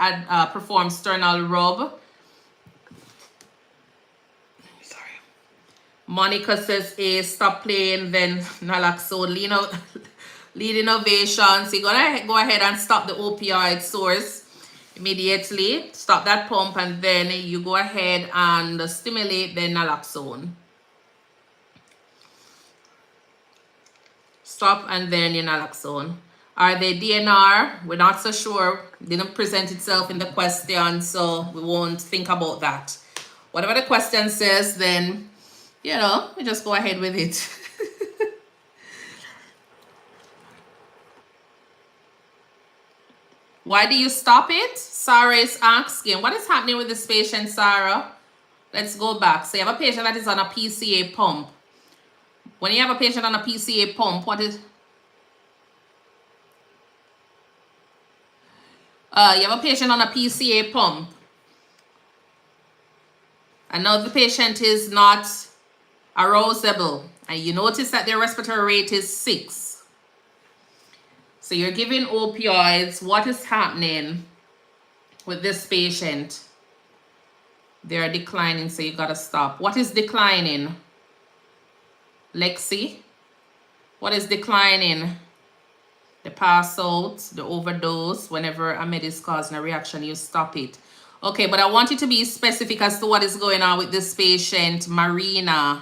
perform sternal rub. Sorry. Monica says A, stop playing, then naloxone. Lead innovations. You're going to go ahead and stop the opioid source immediately. Stop that pump and then you go ahead and stimulate the naloxone. Stop and then your naloxone. Are they DNR? We're not so sure. Didn't present itself in the question, so we won't think about that. Whatever the question says, then, you know, we just go ahead with it. Why do you stop it? Sarah is asking. What is happening with this patient, Sarah? Let's go back. So you have a patient that is on a PCA pump. When you have a patient on a PCA pump, what is... you have a patient on a PCA pump. And now the patient is not arousable. And you notice that their respiratory rate is 6. So you're giving opioids. What is happening with this patient? They're declining, so you gotta stop. What is declining? Lexi? What is declining? The pass out, the overdose. Whenever a med is causing a reaction, you stop it. Okay, but I want you to be specific as to what is going on with this patient, Marina.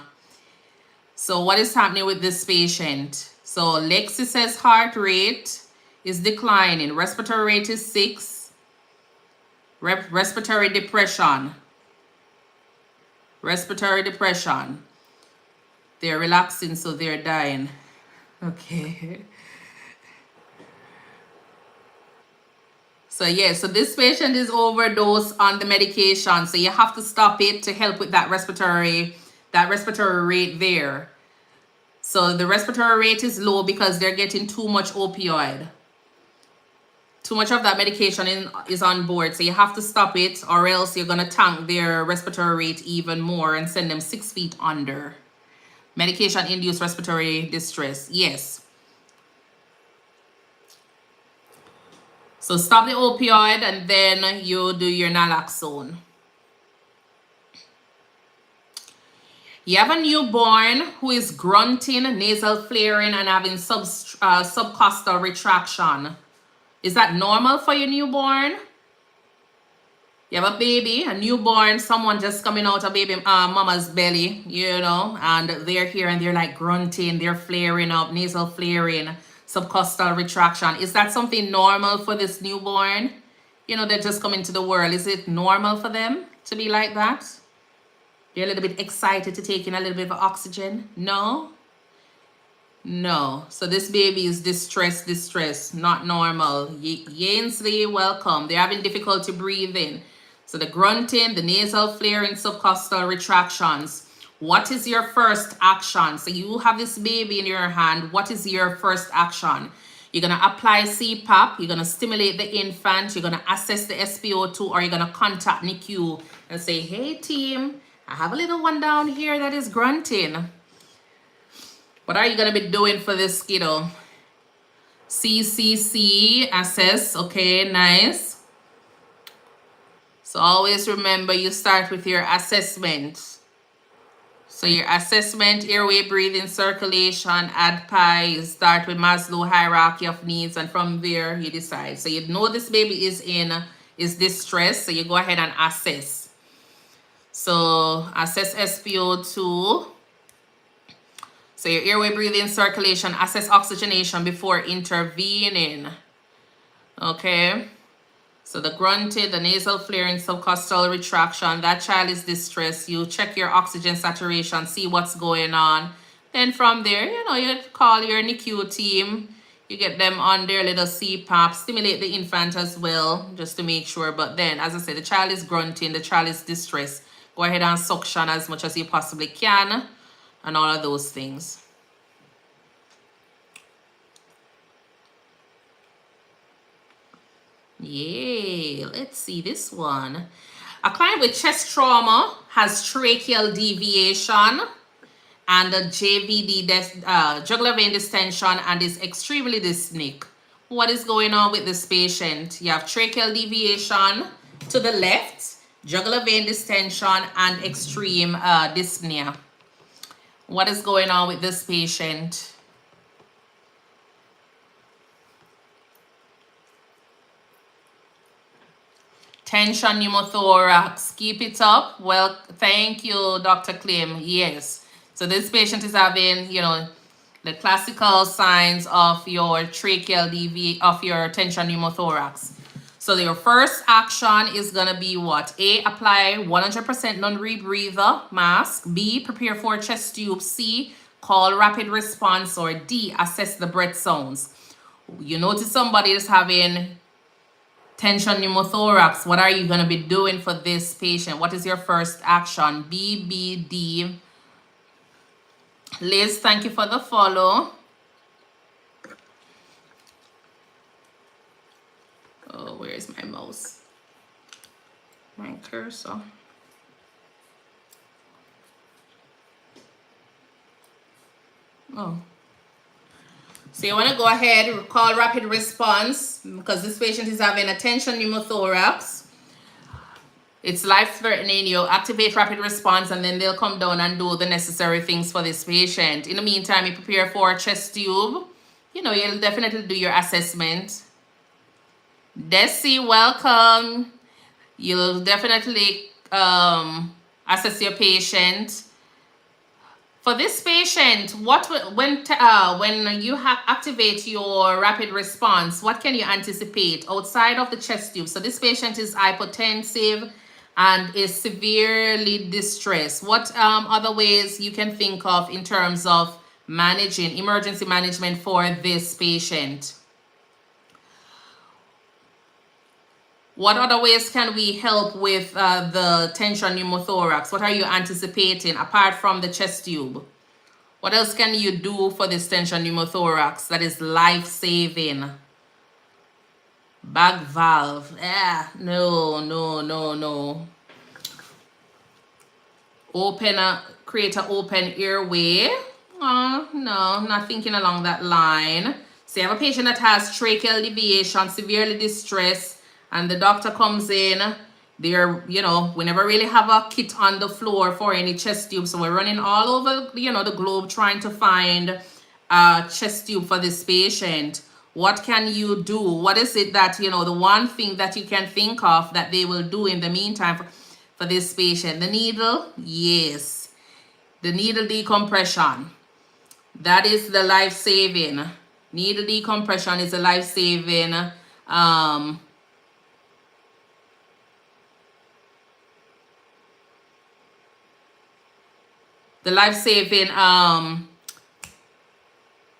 So what is happening with this patient? So Lexi says heart rate is declining. Respiratory rate is 6. Respiratory depression. Respiratory depression. They're relaxing, so they're dying. Okay. So yeah, so this patient is overdosed on the medication. So you have to stop it to help with that respiratory rate there. So the respiratory rate is low because they're getting too much opioid. Too much of that medication is on board. So you have to stop it, or else you're going to tank their respiratory rate even more and send them 6 feet under. Medication-induced respiratory distress. Yes. So stop the opioid and then you do your naloxone. You have a newborn who is grunting, nasal flaring, and having subcostal retraction. Is that normal for your newborn? You have a baby, a newborn, someone just coming out of baby mama's belly, you know, and they're here and they're like grunting, they're flaring up, nasal flaring, subcostal retraction. Is that something normal for this newborn? You know, they're just coming to the world. Is it normal for them to be like that? They're a little bit excited to take in a little bit of oxygen? No? No. So this baby is distressed, not normal. Yainsley, welcome. They're having difficulty breathing. So the grunting, the nasal flaring, subcostal retractions. What is your first action? So you have this baby in your hand. What is your first action? You're going to apply CPAP. You're going to stimulate the infant. You're going to assess the SpO2, or you're going to contact NICU and say, hey, team, I have a little one down here that is grunting. What are you going to be doing for this kiddo? CCC, assess. Okay, nice. So always remember, you start with your assessment. So your assessment, airway, breathing, circulation, ADPI, you start with Maslow hierarchy of needs, and from there you decide. So you know this baby is distressed, so you go ahead and assess. So assess SpO2. So your airway, breathing, circulation, assess oxygenation before intervening. Okay. So the grunting, the nasal flaring, subcostal retraction, that child is distressed. You check your oxygen saturation, see what's going on. Then from there, you know, you call your NICU team. You get them on their little CPAP, stimulate the infant as well, just to make sure. But then, as I said, the child is grunting, the child is distressed. Go ahead and suction as much as you possibly can, and all of those things. Yay, let's see this one. A client with chest trauma has tracheal deviation and a JVD, jugular vein distension, and is extremely dyspneic. What is going on with this patient? You have tracheal deviation to the left, jugular vein distension, and extreme dyspnea. What is going on with this patient? Tension pneumothorax. Keep it up. Well, thank you, Dr. Klim. Yes. So this patient is having, you know, The classical signs of your tracheal of your tension pneumothorax. So your first action is gonna be what? A, apply 100% non-rebreather mask. B, prepare for chest tube. C, call rapid response. Or D, assess the breath sounds. You notice somebody is having tension pneumothorax. What are you gonna be doing for this patient? What is your first action? B, B, D. Liz, thank you for the follow. Oh, where is my mouse? My cursor. Oh. So you want to go ahead, call rapid response because this patient is having a tension pneumothorax. It's life-threatening. You activate rapid response and then they'll come down and do the necessary things for this patient. In the meantime, you prepare for a chest tube. You know, you'll definitely do your assessment. Desi, welcome. You'll definitely assess your patient. For this patient, when you activate your rapid response, what can you anticipate outside of the chest tube? So this patient is hypotensive and is severely distressed. What other ways you can think of in terms of managing emergency management for this patient? What other ways can we help with the tension pneumothorax? What are you anticipating apart from the chest tube? What else can you do for this tension pneumothorax that is life-saving? Bag valve. No. Create an open airway. Oh, no, not thinking along that line. So you have a patient that has tracheal deviation, severely distressed, and the doctor comes in. They're, we never really have a kit on the floor for any chest tube. So we're running all over, the globe trying to find a chest tube for this patient. What can you do? What is it that, the one thing that you can think of that they will do in the meantime for this patient? The needle? Yes. The needle decompression. That is the life-saving. Needle decompression is a life-saving the life-saving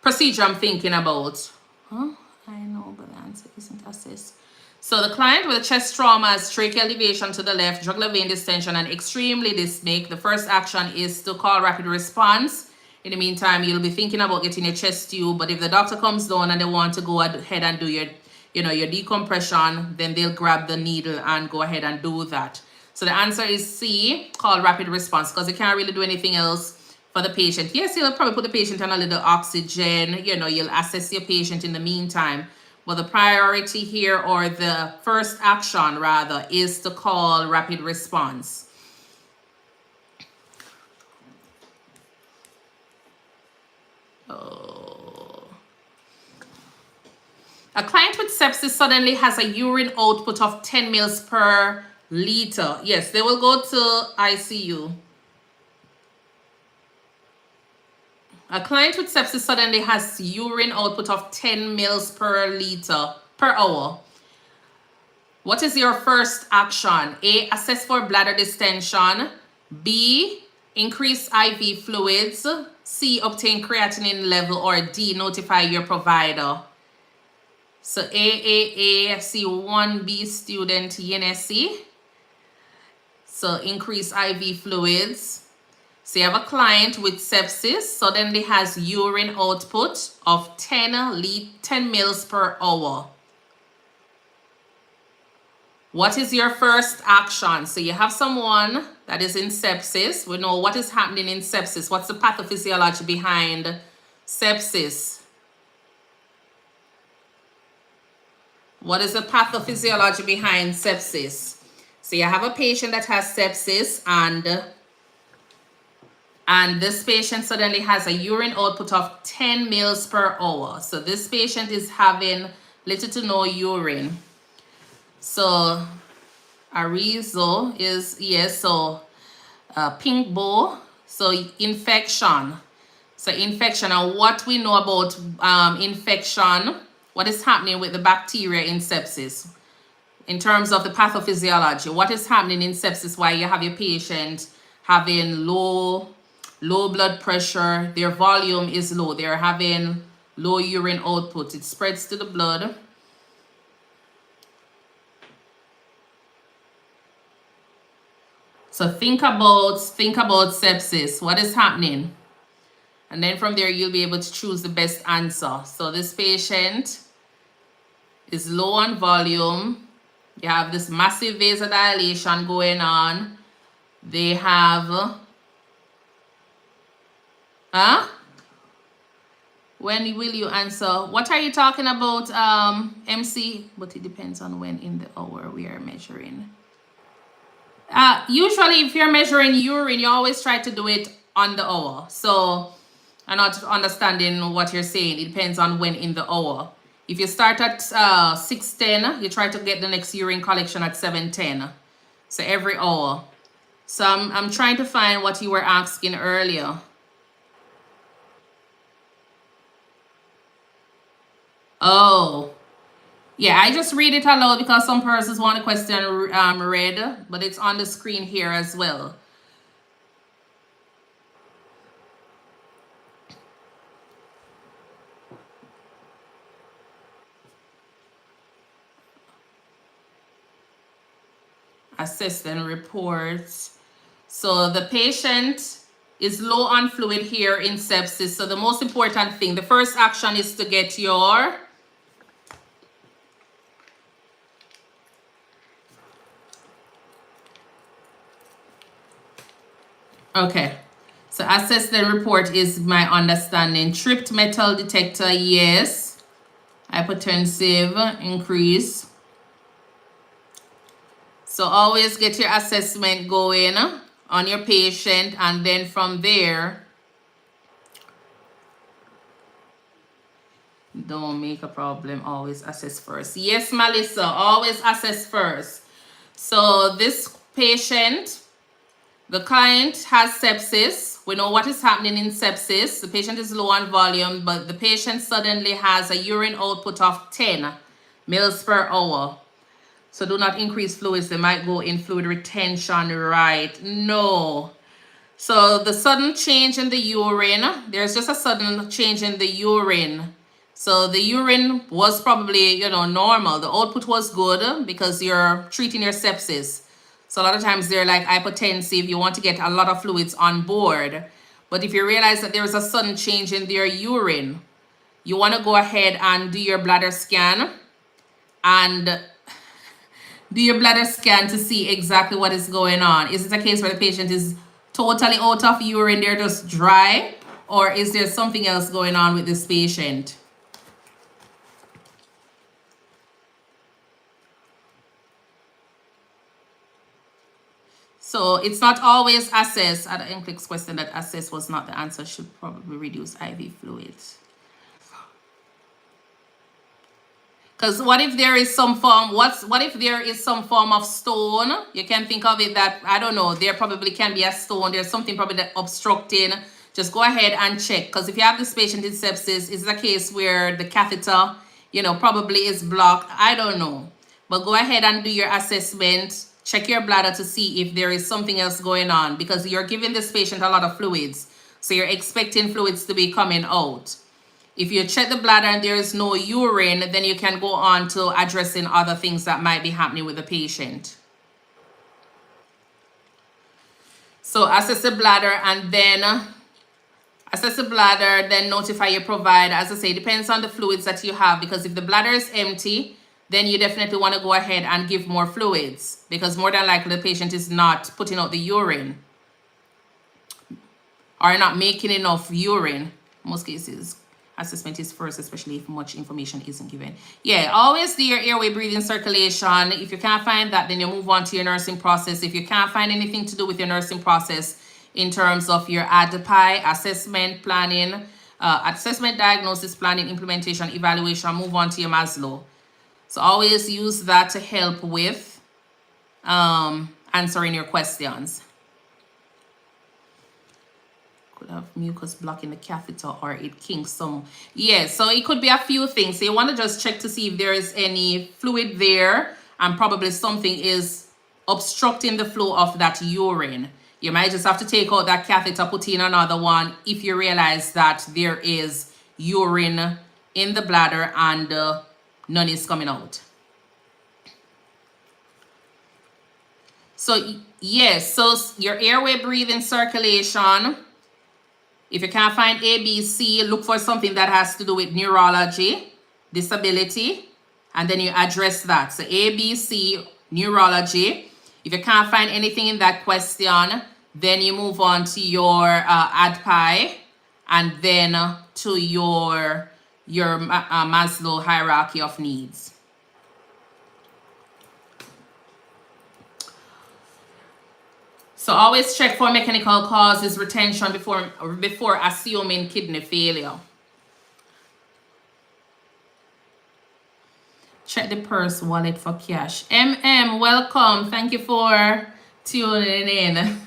procedure I'm thinking about. I know, but the answer isn't assessed. So the client with a chest trauma has tracheal deviation to the left, jugular vein distension, and extremely dyspneic. The first action is to call rapid response. In the meantime, you'll be thinking about getting your chest tube, but if the doctor comes down and they want to go ahead and do your decompression, then they'll grab the needle and go ahead and do that. So the answer is C, call rapid response, because they can't really do anything else for the patient. Yes, you'll probably put the patient on a little oxygen. You'll assess your patient in the meantime. But the priority here, or the first action rather, is to call rapid response. Oh. A client with sepsis suddenly has a urine output of 10 mils per liter. Yes, they will go to ICU. A client with sepsis suddenly has urine output of 10 mils per liter per hour. What is your first action? A, assess for bladder distension. B, increase IV fluids. C, obtain creatinine level. Or D, notify your provider. So AAA, C1B student Yenesi. So increase IV fluids. So you have a client with sepsis, suddenly has urine output of 10 mils per hour. What is your first action? So you have someone that is in sepsis. We know what is happening in sepsis. What's the pathophysiology behind sepsis? What is the pathophysiology behind sepsis? So you have a patient that has sepsis and this patient suddenly has a urine output of 10 mils per hour. So this patient is having little to no urine. So Arizo is, yes, so pink bow, so infection. So infection, and what we know about infection, what is happening with the bacteria in sepsis in terms of the pathophysiology, what is happening in sepsis, why you have your patient having low blood pressure, their volume is low, they're having low urine output, it spreads to the blood. So think about sepsis, what is happening? And then from there, you'll be able to choose the best answer. So this patient is low on volume. You have this massive vasodilation going on. They have, when will you answer? What are you talking about, MC? But it depends on when in the hour we are measuring. Usually if you're measuring urine, you always try to do it on the hour. So I'm not understanding what you're saying. It depends on when in the hour. If you start at 6:10, you try to get the next urine collection at 7:10. So every hour. So I'm trying to find what you were asking earlier. Oh, yeah, I just read it aloud because some persons want a question read, but it's on the screen here as well. Assessed and reports. So the patient is low on fluid here in sepsis. So the most important thing, the first action is to get your okay. So assess the report is my understanding. Tripped metal detector, yes. Hypertensive, increase. So always get your assessment going on your patient, and then from there, don't make a problem, always assess first. Yes, Melissa, always assess first. So this patient, the client has sepsis. We know what is happening in sepsis. The patient is low on volume, but the patient suddenly has a urine output of 10 mils per hour. So do not increase fluids. They might go in fluid retention, right? No. So the sudden change in the urine, there's just a sudden change in the urine. So the urine was probably, normal. The output was good because you're treating your sepsis. So a lot of times they're like hypotensive. You want to get a lot of fluids on board. But if you realize that there is a sudden change in their urine, you want to go ahead and do your bladder scan and do your bladder scan to see exactly what is going on. Is it a case where the patient is totally out of urine, they're just dry, or is there something else going on with this patient? So it's not always assess. At the NCLEX question, that assess was not the answer, should probably reduce IV fluids. Because what if there is some form, what if there is some form of stone? You can think of it that, I don't know, there probably can be a stone. There's something probably that obstructing. Just go ahead and check. Because if you have this patient in sepsis, it's a case where the catheter, probably is blocked. I don't know. But go ahead and do your assessment. Check your bladder to see if there is something else going on. Because you're giving this patient a lot of fluids. So you're expecting fluids to be coming out. If you check the bladder and there is no urine, then you can go on to addressing other things that might be happening with the patient. So assess the bladder and then notify your provider. As I say, it depends on the fluids that you have, because if the bladder is empty, then you definitely want to go ahead and give more fluids, because more than likely the patient is not putting out the urine or not making enough urine. In most cases, assessment is first, especially if much information isn't given. Yeah, always do your airway, breathing, circulation. If you can't find that, then you move on to your nursing process. If you can't find anything to do with your nursing process in terms of your ADPI, assessment, planning, assessment, diagnosis, planning, implementation, evaluation, move on to your Maslow. So always use that to help with answering your questions. Could have mucus blocking the catheter or it kinks some. Yes, so it could be a few things. So you want to just check to see if there is any fluid there and probably something is obstructing the flow of that urine. You might just have to take out that catheter, put in another one if you realize that there is urine in the bladder and none is coming out. So yes, so your airway, breathing, circulation. If you can't find A, B, C, look for something that has to do with neurology, disability, and then you address that. So A, B, C, neurology. If you can't find anything in that question, then you move on to your ADPI and then to your Maslow hierarchy of needs. So always check for mechanical causes, retention before assuming kidney failure. Check the purse wallet for cash. Welcome. Thank you for tuning in.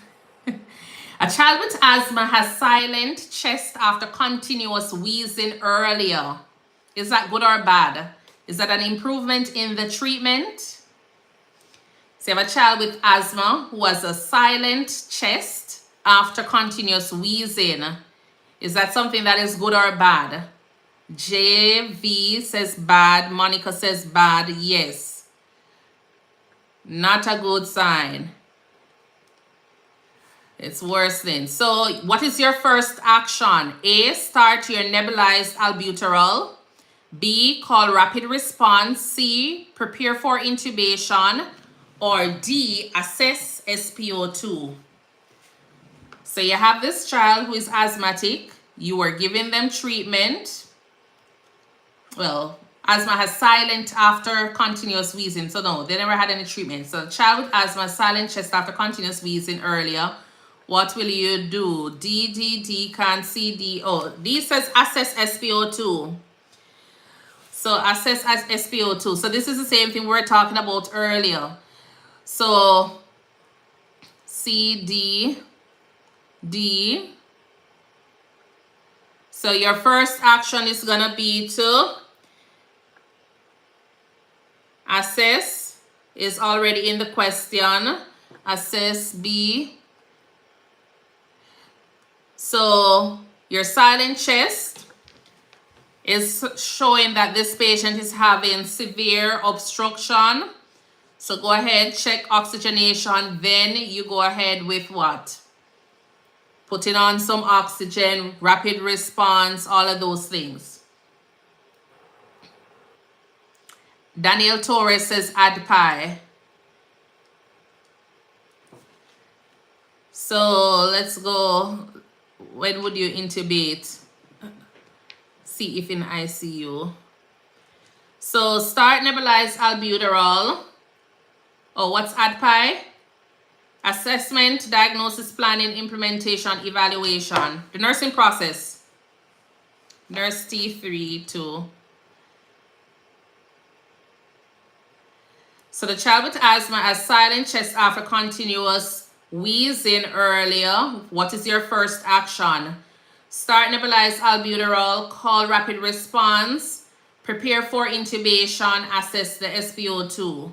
A child with asthma has silent chest after continuous wheezing earlier. Is that good or bad? Is that an improvement in the treatment? So you have a child with asthma who has a silent chest after continuous wheezing. Is that something that is good or bad? JV says bad. Monica says bad. Yes. Not a good sign. It's worsening. So what is your first action? A, start your nebulized albuterol. B, call rapid response. C, prepare for intubation. Or D, assess SpO2. So you have this child who is asthmatic. You are giving them treatment. Well, asthma has silent after continuous wheezing. So no, they never had any treatment. So the child with asthma, silent chest after continuous wheezing earlier. What will you do? D, can't see D. Oh, D says assess SpO2. So assess as SpO2. So this is the same thing we were talking about earlier. So C, D. So your first action is going to be to assess, is already in the question. Assess B. So your silent chest is showing that this patient is having severe obstruction. So go ahead, check oxygenation. Then you go ahead with what? Putting on some oxygen, rapid response, all of those things. Daniel Torres says ADPI. So let's go. When would you intubate? See if in ICU. So start nebulized albuterol. Oh, what's ADPI? Assessment, diagnosis, planning, implementation, evaluation. The nursing process. Nurse T3, 2. So the child with asthma has silent chest after continuous wheezing earlier. What is your first action? Start nebulized albuterol, call rapid response, prepare for intubation, assess the SpO2.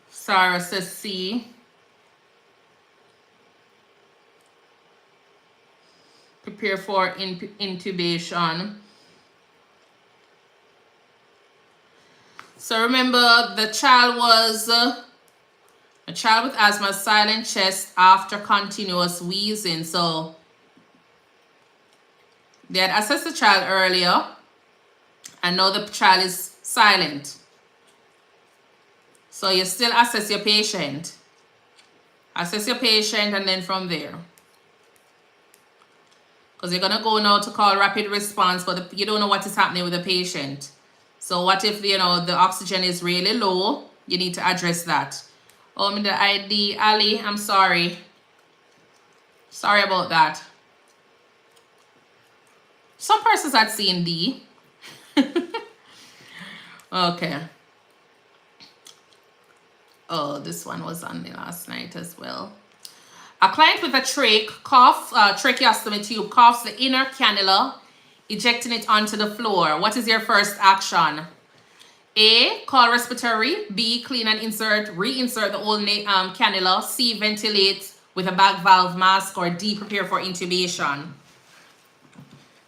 Sarah says C. Prepare for intubation. So remember, the child was a child with asthma, silent chest after continuous wheezing. So they had assessed the child earlier, and now the child is silent. So you still assess your patient. Assess your patient, and then from there. Because you're going to go now to call rapid response, but you don't know what is happening with the patient. So what if, the oxygen is really low? You need to address that. Oh, the ID, Ali, I'm sorry. Sorry about that. Some persons had seen D. Okay. Oh, this one was on me last night as well. A client with a trach cough, tracheostomy tube coughs the inner cannula, ejecting it onto the floor. What is your first action? A, call respiratory. B, clean and reinsert the old cannula. C, ventilate with a bag valve mask. Or D, prepare for intubation.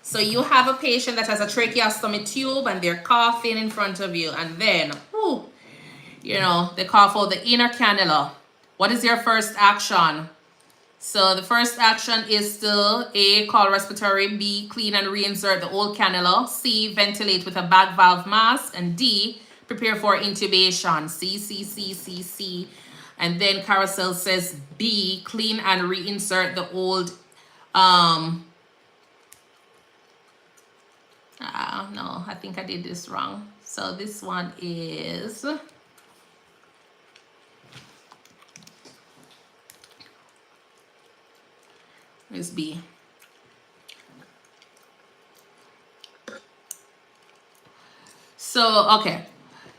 So you have a patient that has a tracheostomy tube and they're coughing in front of you, and then, they cough out the inner cannula. What is your first action? So the first action is still A, call respiratory. B, clean and reinsert the old cannula. C, ventilate with a bag valve mask. And D, prepare for intubation. C. And then Carousel says B, clean and reinsert the old, no, I think I did this wrong. So this one is... Is B. So, okay.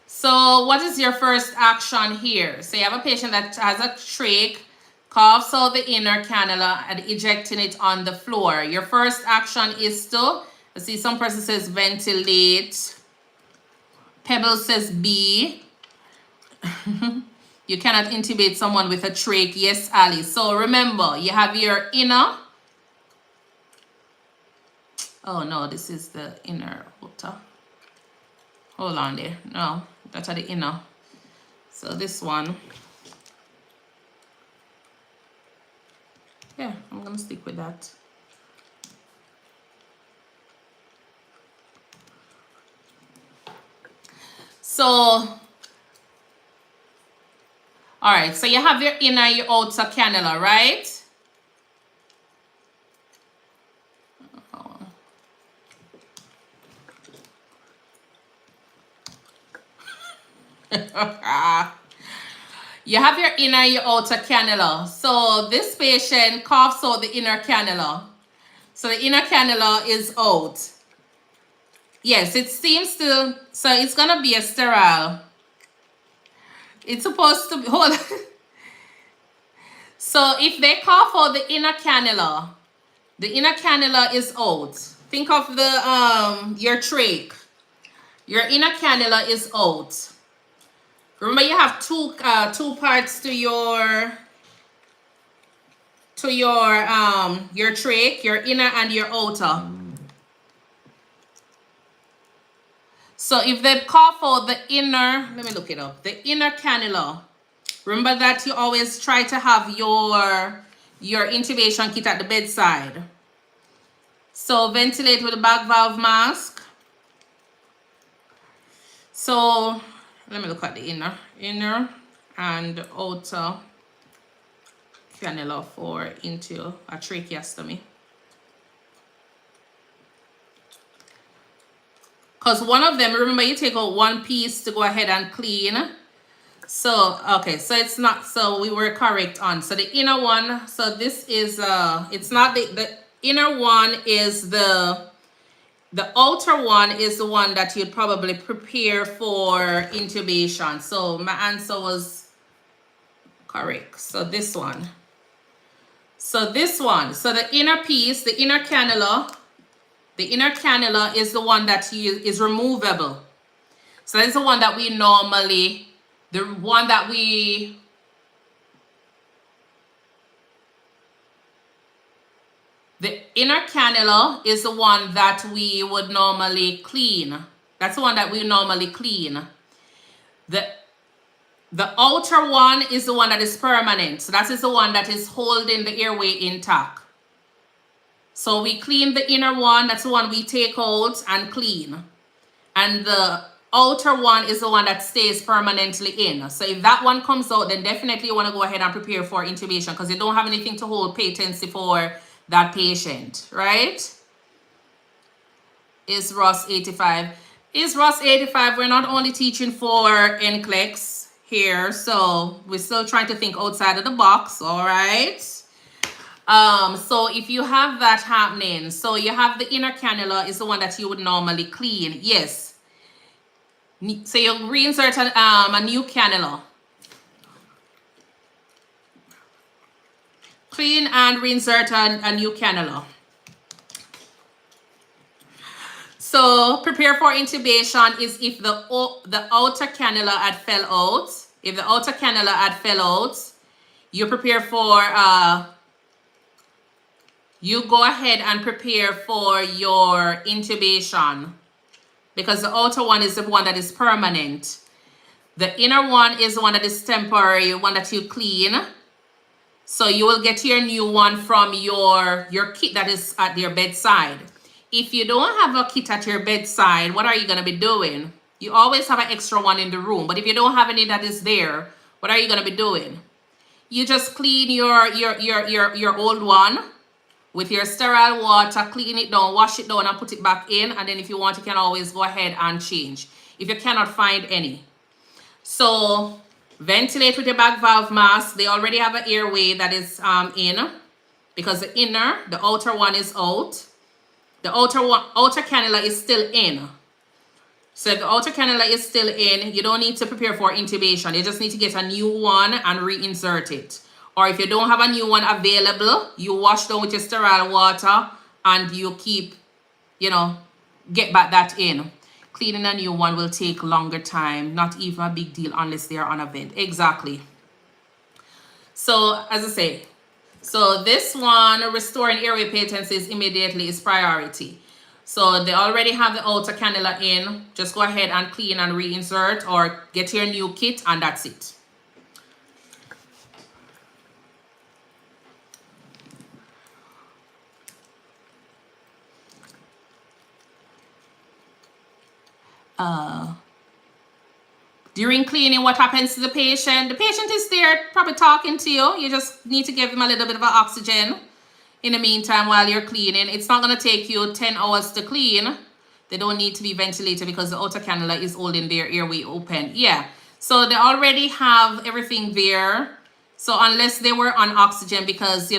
So what is your first action here? So you have a patient that has a trach, coughs out the inner cannula and ejecting it on the floor. Your first action is to, let's see, some person says ventilate. Pebble says B. You cannot intubate someone with a trach. Yes, Ali. So remember, you have your inner. Oh, no, this is the inner outer. Hold on there. No, that's the inner. So this one. Yeah, I'm going to stick with that. So... all right, so you have your inner, your outer cannula, right? You have your inner, your outer cannula. So this patient coughs out the inner cannula. So the inner cannula is out. Yes, it seems to, so it's going to be a sterile. It's supposed to be, hold on. So if they cough out the inner cannula is out. Think of the your trach. Your inner cannula is out. Remember, you have two parts to your trach, your inner and your outer. So if they cough out the inner, let me look it up. The inner cannula. Remember that you always try to have your intubation kit at the bedside. So ventilate with a bag valve mask. So let me look at the inner and outer cannula for into a tracheostomy. Because one of them, remember, you take out one piece to go ahead and clean. So, okay, so it's not, so we were correct on. So the inner one, so this is, it's not the inner one is the outer one is the one that you'd probably prepare for intubation. So my answer was correct. So this one. So this one, so the inner piece, the inner cannula is the one that is removable. So that's the one that we normally, the inner cannula is the one that we would normally clean. That's the one that we normally clean. The outer one is the one that is permanent. So that is the one that is holding the airway intact. So we clean the inner one, that's the one we take out and clean. And the outer one is the one that stays permanently in. So if that one comes out, then definitely you want to go ahead and prepare for intubation because you don't have anything to hold patency for that patient, right? Is Ross 85? Is Ross 85? We're not only teaching for NCLEX here, so we're still trying to think outside of the box, all right? So if you have that happening, so you have the inner cannula is the one that you would normally clean. Yes. So you reinsert a new cannula. Clean and reinsert a new cannula. So prepare for intubation is if the outer cannula had fell out. If the outer cannula had fell out, you prepare for you go ahead and prepare for your intubation, because the outer one is the one that is permanent. The inner one is the one that is temporary, one that you clean. So you will get your new one from your kit that is at your bedside. If you don't have a kit at your bedside, what are you going to be doing? You always have an extra one in the room. But if you don't have any that is there, what are you going to be doing? You just clean your old one with your sterile water, clean it down, wash it down, and put it back in. And then if you want, you can always go ahead and change if you cannot find any. So ventilate with your back valve mask. They already have an airway that is in, because the outer one is out. The outer cannula is still in. So if the outer cannula is still in, you don't need to prepare for intubation. You just need to get a new one and reinsert it. Or if you don't have a new one available, you wash down with your sterile water and you keep, get back that in. Cleaning a new one will take longer time, not even a big deal unless they are on a vent. Exactly. So as I say, so this one, restoring airway patencies immediately is priority. So they already have the outer cannula in. Just go ahead and clean and reinsert or get your new kit, and that's it. During cleaning, what happens to the patient? The patient is there probably talking to you. You just need to give them a little bit of oxygen in the meantime while you're cleaning. It's not going to take you 10 hours to clean. They don't need to be ventilated because the outer cannula is holding their airway open. Yeah, so they already have everything there. So unless they were on oxygen because,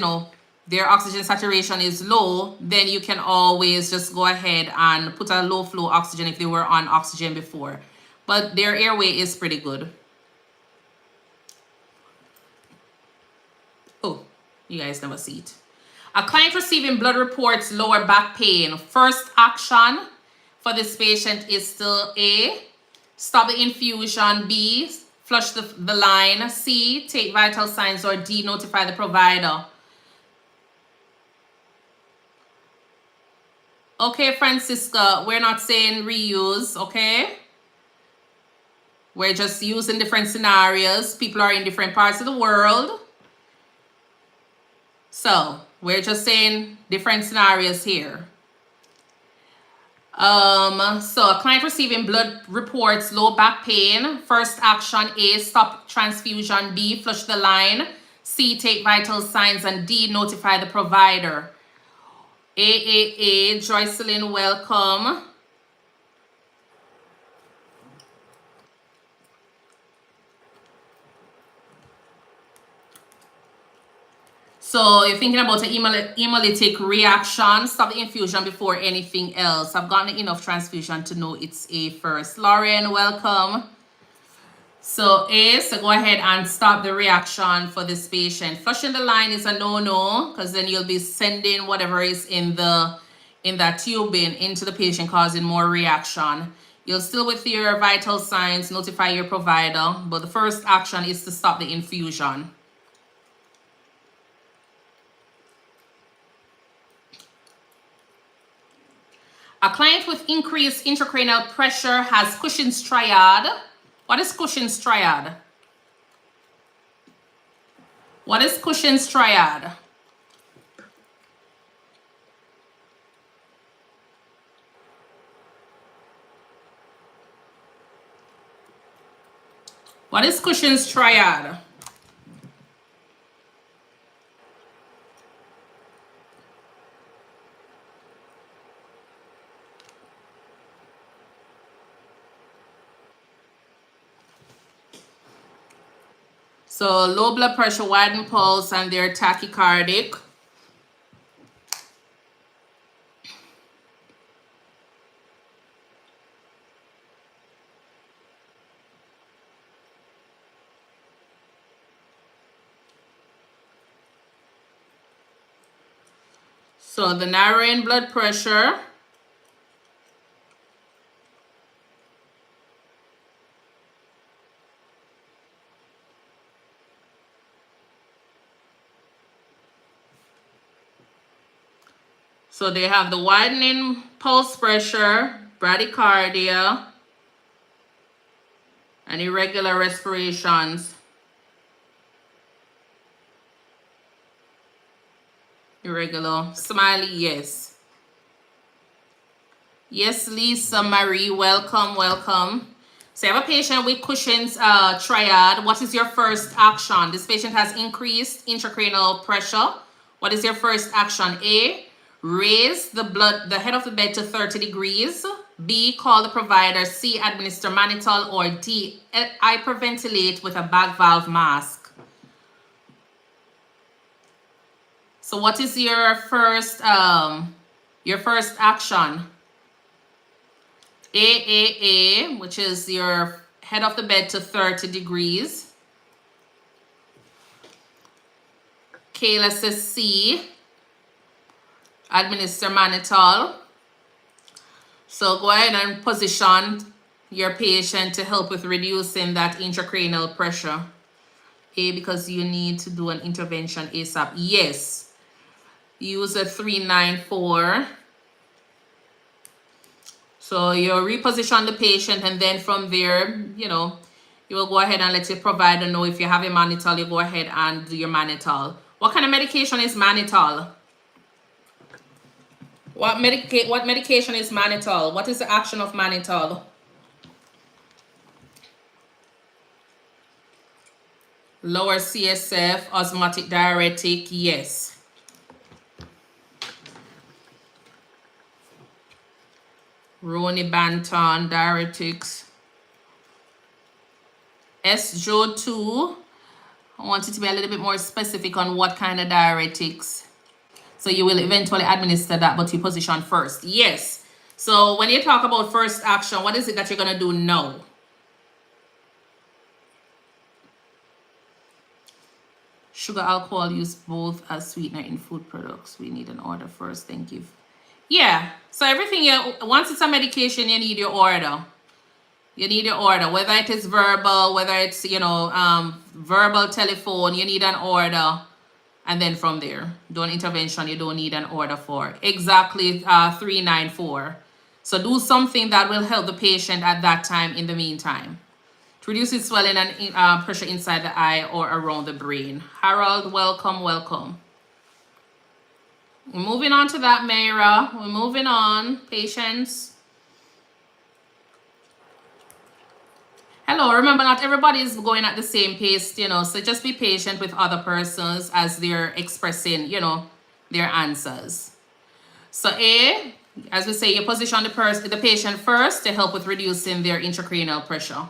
their oxygen saturation is low, then you can always just go ahead and put a low flow oxygen if they were on oxygen before. But their airway is pretty good. Oh, you guys never see it. A client receiving blood reports lower back pain. First action for this patient is to A, stop the infusion. B, flush the line. C, take vital signs. Or D, notify the provider. Okay, Francisca, we're not saying reuse, okay? We're just using different scenarios. People are in different parts of the world. So we're just saying different scenarios here. So a client receiving blood reports low back pain. First action: A, stop transfusion. B, flush the line. C, take vital signs. And D, notify the provider. Joycelyn, welcome. So you're thinking about an hemolytic reaction. Stop the infusion before anything else. I've gotten enough transfusion to know it's A first. Lauren, welcome. So A, so go ahead and stop the reaction for this patient. Flushing the line is a no-no, because then you'll be sending whatever is in that tubing into the patient, causing more reaction. You'll still with your vital signs, notify your provider, but the first action is to stop the infusion. A client with increased intracranial pressure has Cushing's triad. What is Cushing's triad? What is Cushing's triad? What is Cushing's triad? So low blood pressure, widened pulse, and they're tachycardic. So the narrowing blood pressure. So they have the widening pulse pressure, bradycardia, and irregular respirations. Irregular. Smiley, yes. Yes, Lisa Marie, welcome, welcome. So you have a patient with Cushing's triad. What is your first action? This patient has increased intracranial pressure. What is your first action? A, raise the head of the bed to 30 degrees. B, call the provider. C, administer mannitol. Or D, hyperventilate with a bag valve mask. So what is your first action? A, which is your head of the bed to 30 degrees. Kayla says C, administer mannitol. So go ahead and position your patient to help with reducing that intracranial pressure. A, because you need to do an intervention ASAP. Yes. Use a 394. So you reposition the patient, and then from there, you will go ahead and let your provider know if you have a mannitol, you go ahead and do your mannitol. What kind of medication is mannitol? What medication is mannitol? What is the action of mannitol? Lower CSF, osmotic diuretic, yes. Ronibanton, diuretics. SJO2, I want you to be a little bit more specific on what kind of diuretics. So you will eventually administer that, but you position first. Yes. So when you talk about first action, what is it that you're going to do now? Sugar, alcohol used both as sweetener in food products. We need an order first. Thank you. Yeah. So everything, once it's a medication, you need your order. You need your order, whether it is verbal, whether it's, verbal telephone, you need an order. And then from there, do an intervention you don't need an order for. Exactly 394. So do something that will help the patient at that time in the meantime. To reduce swelling and pressure inside the eye or around the brain. Harold, welcome, welcome. We're moving on to that, Mayra. We're moving on. Patience. Hello, remember not everybody is going at the same pace, so just be patient with other persons as they're expressing, their answers. So A, as we say, you position the patient first to help with reducing their intracranial pressure.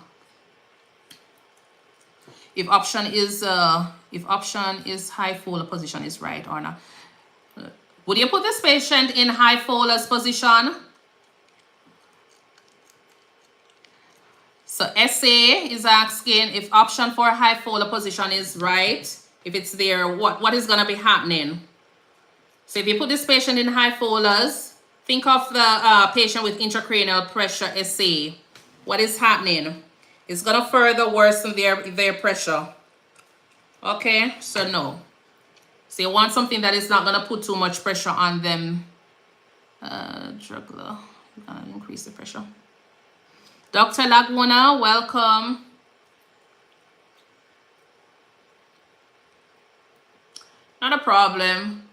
If option is high Fowler position is right or not. Would you put this patient in high Fowler's position? So SA is asking if option for high Fowler position is right. If it's there, what is going to be happening? So if you put this patient in high Fowler's, think of the patient with intracranial pressure SA. What is happening? It's going to further worsen their pressure. Okay, so no. So you want something that is not going to put too much pressure on them. Jugular, increase the pressure. Dr. Laguna, welcome. Not a problem.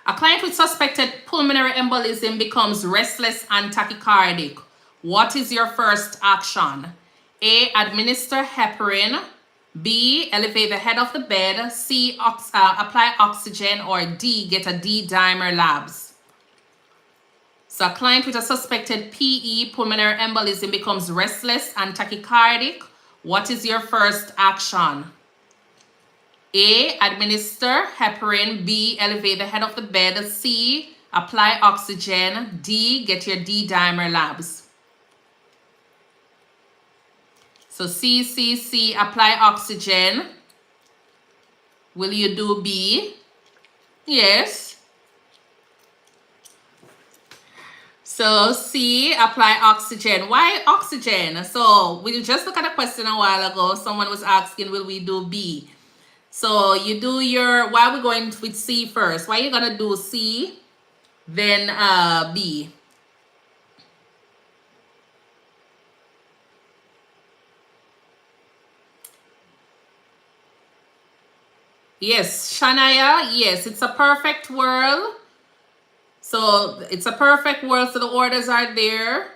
A client with suspected pulmonary embolism becomes restless and tachycardic. What is your first action? A, administer heparin. B, elevate the head of the bed. C, apply oxygen. Or D, get a D-dimer labs. So a client with a suspected PE, pulmonary embolism, becomes restless and tachycardic. What is your first action? A, administer heparin. B, elevate the head of the bed. C, apply oxygen. D, get your D-dimer labs. So C, apply oxygen. Will you do B? Yes. So C, apply oxygen. Why oxygen? So we just looked at a question a while ago. Someone was asking, will we do B? So you do your, why are we going with C first? Why are you gonna do C, then B? Yes, Shania, yes, it's a perfect world. So it's a perfect world, so the orders are there.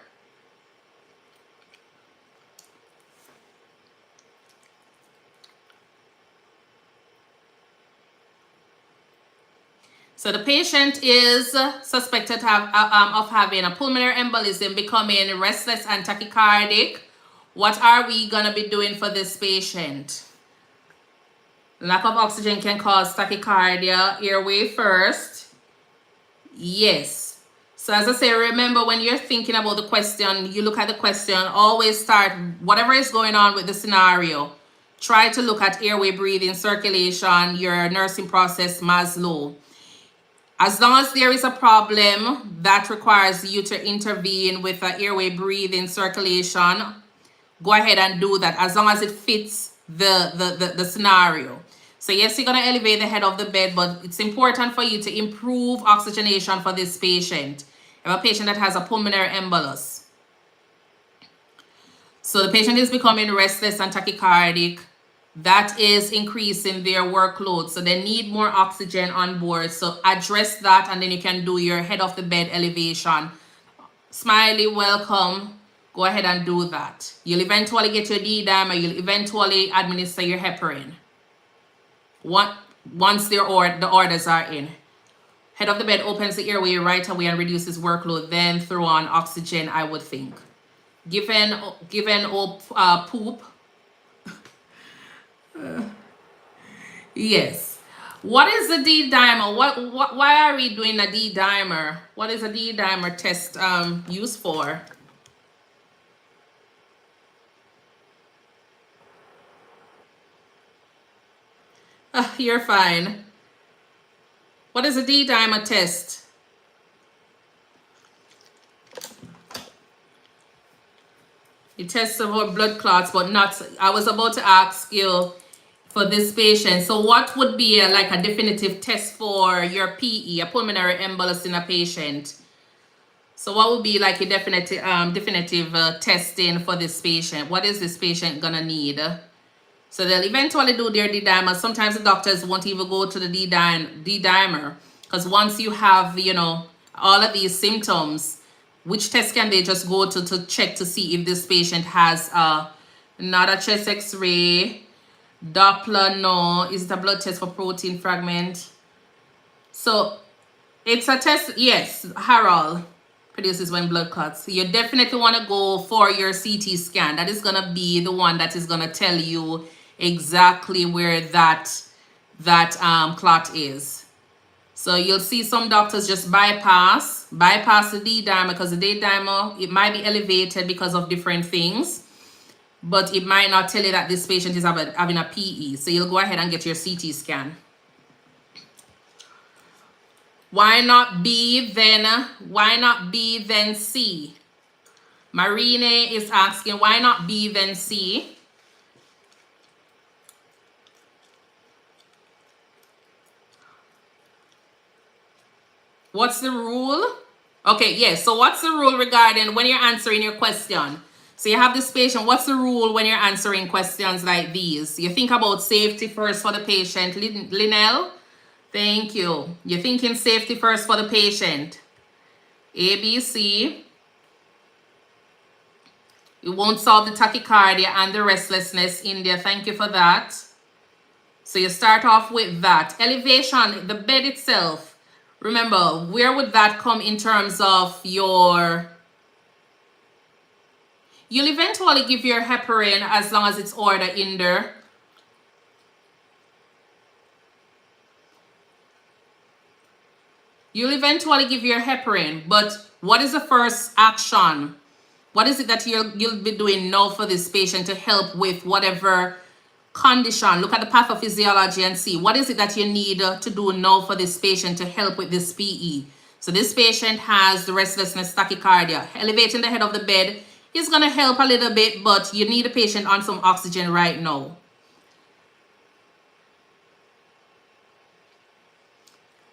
So the patient is suspected to have, of having a pulmonary embolism, becoming restless and tachycardic. What are we going to be doing for this patient? Lack of oxygen can cause tachycardia. Airway first. Yes. So as I say, remember when you're thinking about the question, you look at the question, always start, whatever is going on with the scenario, try to look at airway, breathing, circulation, your nursing process, Maslow. As long as there is a problem that requires you to intervene with airway, breathing, circulation, go ahead and do that as long as it fits the scenario. So yes, you're going to elevate the head of the bed, but it's important for you to improve oxygenation for this patient. You have a patient that has a pulmonary embolus. So the patient is becoming restless and tachycardic. That is increasing their workload. So they need more oxygen on board. So address that, and then you can do your head of the bed elevation. Smiley, welcome. Go ahead and do that. You'll eventually get your D-dimer. You'll eventually administer your heparin. Once the orders are in. Head of the bed opens the airway right away and reduces workload. Then throw on oxygen, I would think. Given poop. Yes. What is the D-dimer? Why are we doing a D-dimer? What is a D-dimer test used for? You're fine. What is a D-dimer test? It tests for blood clots, but not, I was about to ask you for this patient. So what would be like a definitive test for your PE, a pulmonary embolus in a patient? So what would be like a definitive testing for this patient? What is this patient gonna need? So they'll eventually do their D-dimer. Sometimes the doctors won't even go to the D-dimer because once you have, you know, all of these symptoms, which test can they just go to check to see if this patient has not a chest x-ray, Doppler, no. Is it a blood test for protein fragment? So it's a test, yes, Harold produces when blood clots. You definitely want to go for your CT scan. That is going to be the one that is going to tell you exactly where that clot is. So you'll see some doctors just bypass the D-dimer because the D-dimer, it might be elevated because of different things, but it might not tell you that this patient is having a PE. So you'll go ahead and get your CT scan. Why not B then C? Marine is asking, why not B then C? What's the rule? Okay, yes. So what's the rule regarding when you're answering your question? So you have this patient. What's the rule when you're answering questions like these? You think about safety first for the patient. Linnell, thank you. You're thinking safety first for the patient. A, B, C. It won't solve the tachycardia and the restlessness. India, thank you for that. So you start off with that. Elevation, the bed itself. Remember, where would that come in terms of your... You'll eventually give your heparin as long as it's ordered in there. You'll eventually give your heparin, but what is the first action? What is it that you'll be doing now for this patient to help with whatever condition? Look at the pathophysiology and see what is it that you need to do now for this patient to help with this PE. So this patient has the restlessness tachycardia. Elevating the head of the bed is going to help a little bit, but you need the patient on some oxygen right now.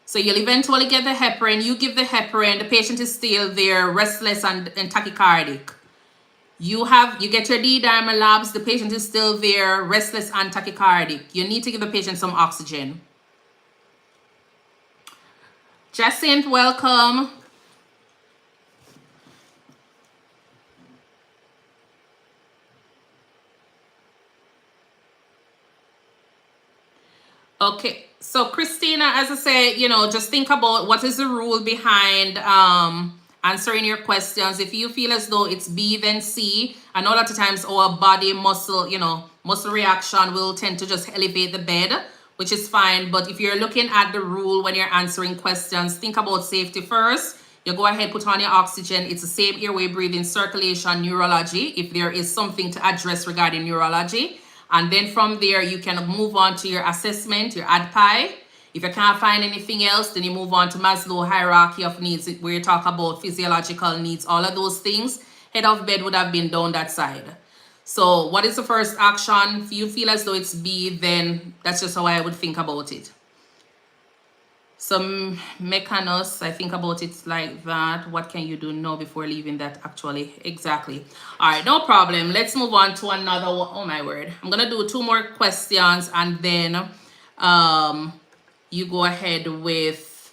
So you'll eventually get the heparin. You give the heparin. The patient is still there, restless and tachycardic. You get your D-dimer labs. The patient is still there, restless and tachycardic. You need to give the patient some oxygen. Jacinth, welcome. Okay, so Christina, as I said, just think about what is the rule behind answering your questions. If you feel as though it's B, then C. I know a lot of times our body muscle, muscle reaction will tend to just elevate the bed, which is fine. But if you're looking at the rule when you're answering questions, think about safety first. You go ahead, put on your oxygen. It's the same airway, breathing, circulation, neurology, if there is something to address regarding neurology. And then from there, you can move on to your assessment, your ADPI. If you can't find anything else, then you move on to Maslow hierarchy of needs, where you talk about physiological needs, all of those things. Head of bed would have been down that side. So what is the first action? If you feel as though it's B, then that's just how I would think about it. Some mechanos, I think about it like that. What can you do now before leaving that? Actually, exactly. All right, no problem. Let's move on to another one. Oh my word. I'm gonna do 2 more questions, and then you go ahead with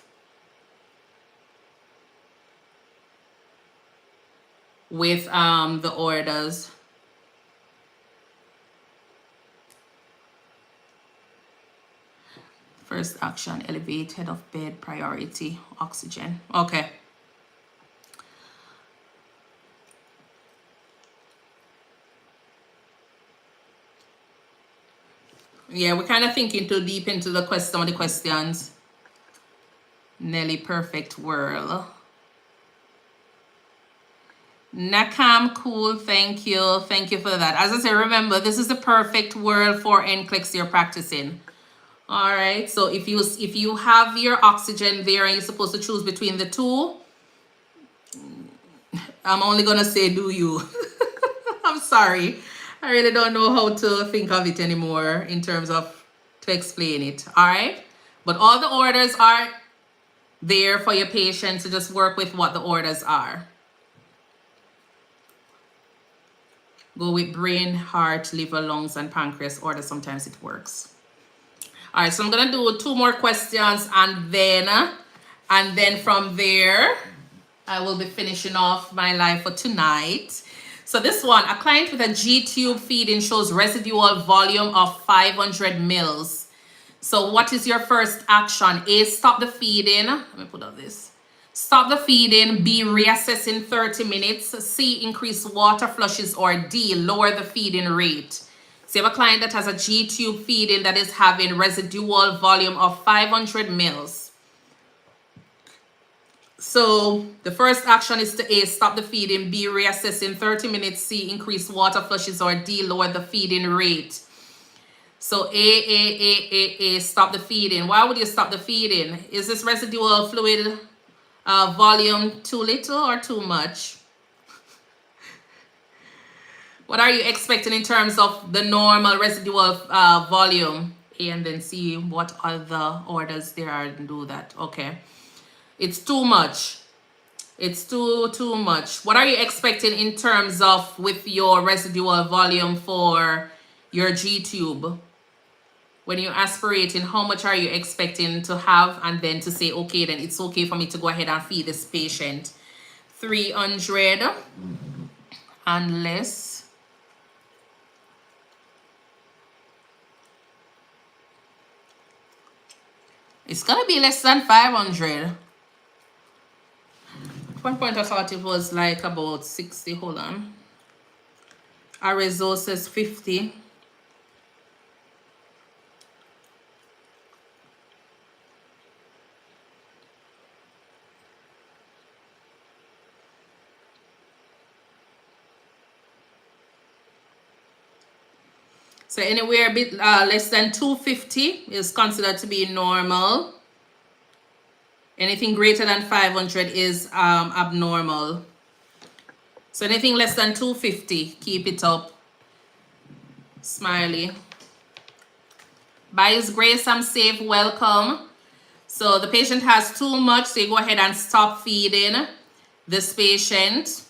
the orders. First action, elevate head of bed, priority, oxygen. Okay. Yeah, we're kind of thinking too deep into some of the questions. Nelly, perfect whirl. Nakam, cool, thank you. Thank you for that. As I say, remember, this is the perfect whirl for NCLEX you're practicing. All right, so if you have your oxygen there and you're supposed to choose between the two, I'm only gonna say do you. I'm sorry. I really don't know how to think of it anymore in terms of to explain it. All right, but all the orders are there for your patient to just work with what the orders are. Go with brain, heart, liver, lungs, and pancreas order. Sometimes it works. All right, so I'm gonna do 2 more questions, and then from there, I will be finishing off my life for tonight. So this one, a client with a G-tube feeding shows residual volume of 500 mils. So what is your first action? A, stop the feeding. Let me put on this. Stop the feeding. B, reassess in 30 minutes. C, increase water flushes. Or D, lower the feeding rate. So you have a client that has a G-tube feeding that is having residual volume of 500 mils. So the first action is to A, stop the feeding. B, reassess in 30 minutes. C, increase water flushes. Or D, lower the feeding rate. So A, stop the feeding. Why would you stop the feeding? Is this residual fluid volume too little or too much? What are you expecting in terms of the normal residual volume? A, and then see what other orders there are and do that. Okay. It's too much. It's too much. What are you expecting in terms of with your residual volume for your G-tube? When you're aspirating, how much are you expecting to have? And then to say, okay, then it's okay for me to go ahead and feed this patient. 300 and less. It's gonna be less than 500. At one point I thought it was like about 60. Hold on. Arizo says 50. So anywhere a bit less than 250 is considered to be normal. Anything greater than 500 is abnormal. So anything less than 250, keep it up. Smiley. By His grace, I'm safe. Welcome. So the patient has too much, so you go ahead and stop feeding this patient.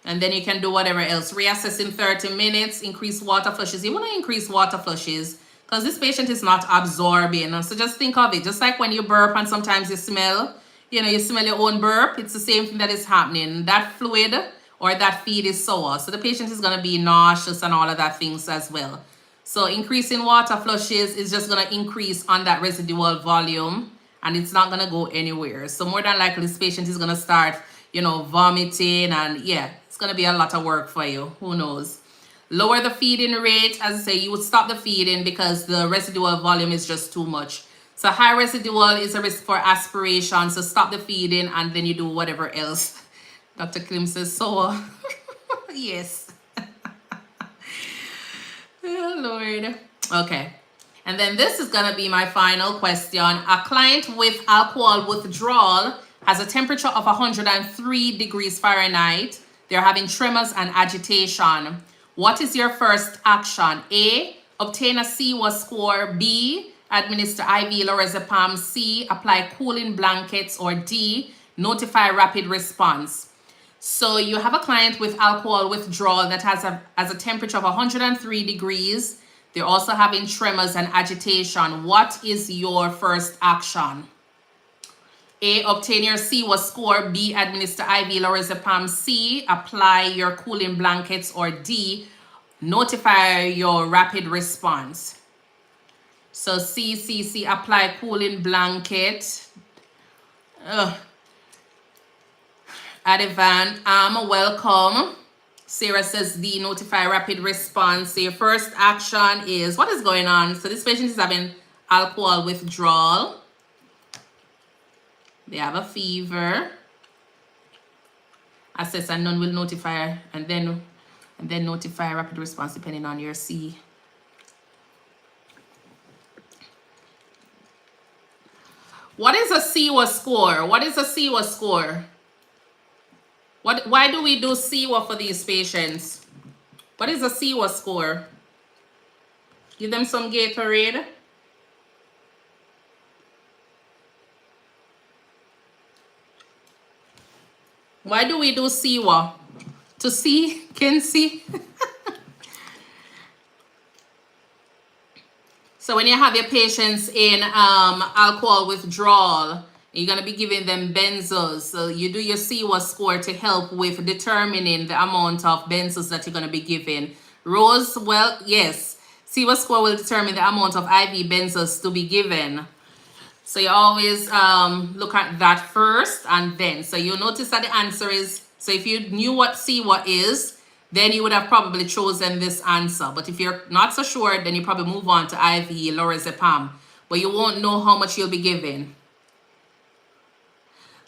And then you can do whatever else. Reassess in 30 minutes, increase water flushes. You want to increase water flushes because this patient is not absorbing. So just think of it. Just like when you burp and sometimes you smell, you smell your own burp. It's the same thing that is happening. That fluid or that feed is sour. So the patient is going to be nauseous and all of that things as well. So increasing water flushes is just going to increase on that residual volume and it's not going to go anywhere. So more than likely this patient is going to start, vomiting and yeah, it's going to be a lot of work for you. Who knows? Lower the feeding rate. As I say, you would stop the feeding because the residual volume is just too much. So high residual is a risk for aspiration. So stop the feeding and then you do whatever else. Dr. Klim says so. Yes. Oh, Lord. Okay. And then this is going to be my final question. A client with alcohol withdrawal has a temperature of 103 degrees Fahrenheit. They're having tremors and agitation. What is your first action? A, obtain a CWA score. B, administer IV lorazepam. C, apply cooling blankets. Or D, notify rapid response. So you have a client with alcohol withdrawal that has a temperature of 103 degrees. They're also having tremors and agitation. What is your first action? A, obtain your CWA score. B, administer IV lorazepam. C, apply your cooling blankets. Or D, notify your rapid response. So C, apply cooling blanket. Adivan, welcome. Sarah says D, notify rapid response. So your first action is, what is going on? So this patient is having alcohol withdrawal. They have a fever. Assess and none will notify, and then notify rapid response depending on your C. What is a CWA score? What is a CWA score? Why do we do CWA for these patients? What is a CWA score? Give them some Gatorade. Why do we do CWA? To see? Can see? So when you have your patients in alcohol withdrawal, you're going to be giving them benzos. So you do your CWA score to help with determining the amount of benzos that you're going to be giving. Rose, well, yes. CWA score will determine the amount of IV benzos to be given. So you always look at that first and then. So you'll notice that the answer is, so if you knew what CWA is, then you would have probably chosen this answer. But if you're not so sure, then you probably move on to IV lorazepam. But you won't know how much you'll be giving.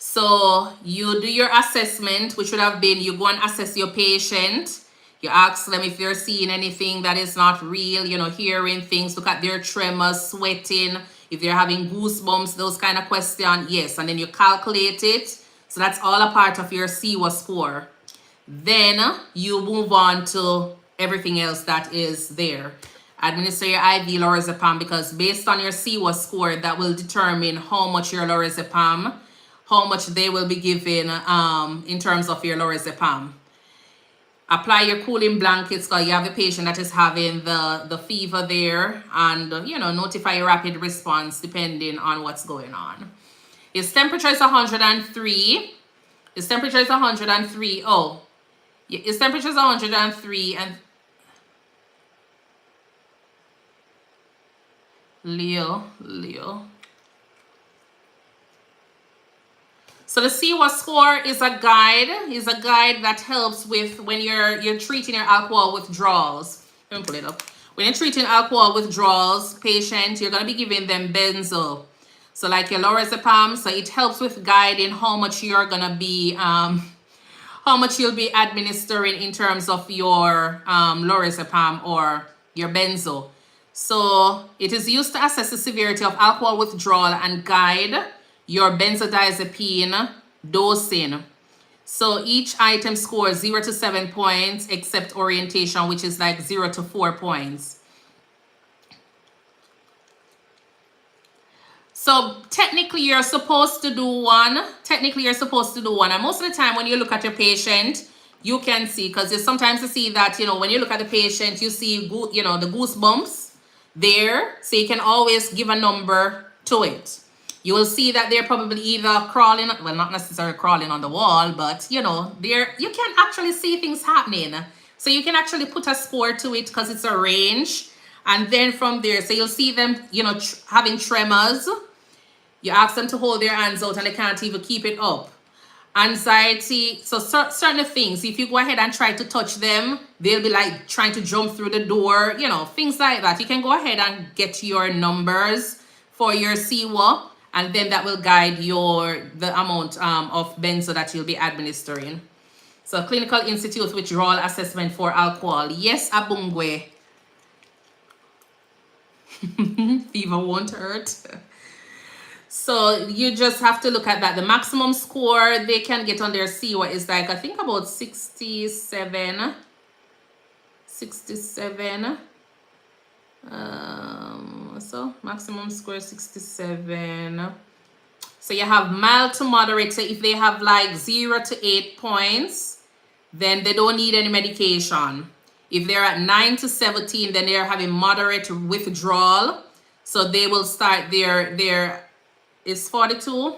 So you do your assessment, which would have been, you go and assess your patient. You ask them if they're seeing anything that is not real, hearing things, look at their tremors, sweating, if they're having goosebumps, those kind of questions. Yes, and then you calculate it. So that's all a part of your CWA score. Then you move on to everything else that is there. Administer your IV lorazepam, because based on your CWA score, that will determine how much your lorazepam, how much they will be given in terms of your lorazepam. Apply your cooling blankets because you have a patient that is having the fever there, and notify your rapid response depending on what's going on. His temperature is 103. His temperature is 103. Oh, his temperature is 103 and Leo. So the CWA score is a guide that helps with when you're treating your alcohol withdrawals. Let me pull it up. When you're treating alcohol withdrawals patient, you're going to be giving them benzo. So like your lorazepam, so it helps with guiding how much you're going to be, how much you'll be administering in terms of your lorazepam or your benzo. So it is used to assess the severity of alcohol withdrawal and guide your benzodiazepine dosing. So each item scores 0 to 7 points, except orientation, which is like 0 to 4 points. So technically you're supposed to do one. And most of the time when you look at your patient, you can see, because sometimes you see that, when you look at the patient, you see, the goosebumps there. So you can always give a number to it. You will see that they're probably either crawling, well, not necessarily crawling on the wall, but, you can actually see things happening. So you can actually put a score to it because it's a range. And then from there, so you'll see them, having tremors. You ask them to hold their hands out and they can't even keep it up. Anxiety, so certain things, if you go ahead and try to touch them, they'll be like trying to jump through the door, things like that. You can go ahead and get your numbers for your CWA, and then that will guide the amount of benzo that you'll be administering. So clinical institute withdrawal assessment for alcohol. Yes, Abungwe. Fever won't hurt. So you just have to look at that. The maximum score they can get on their CWA is like, I think about 67. So maximum score 67. So you have mild to moderate. So if they have like 0 to 8 points, then they don't need any medication. If they're at 9 to 17, then they're having moderate withdrawal. So they will start their is 42.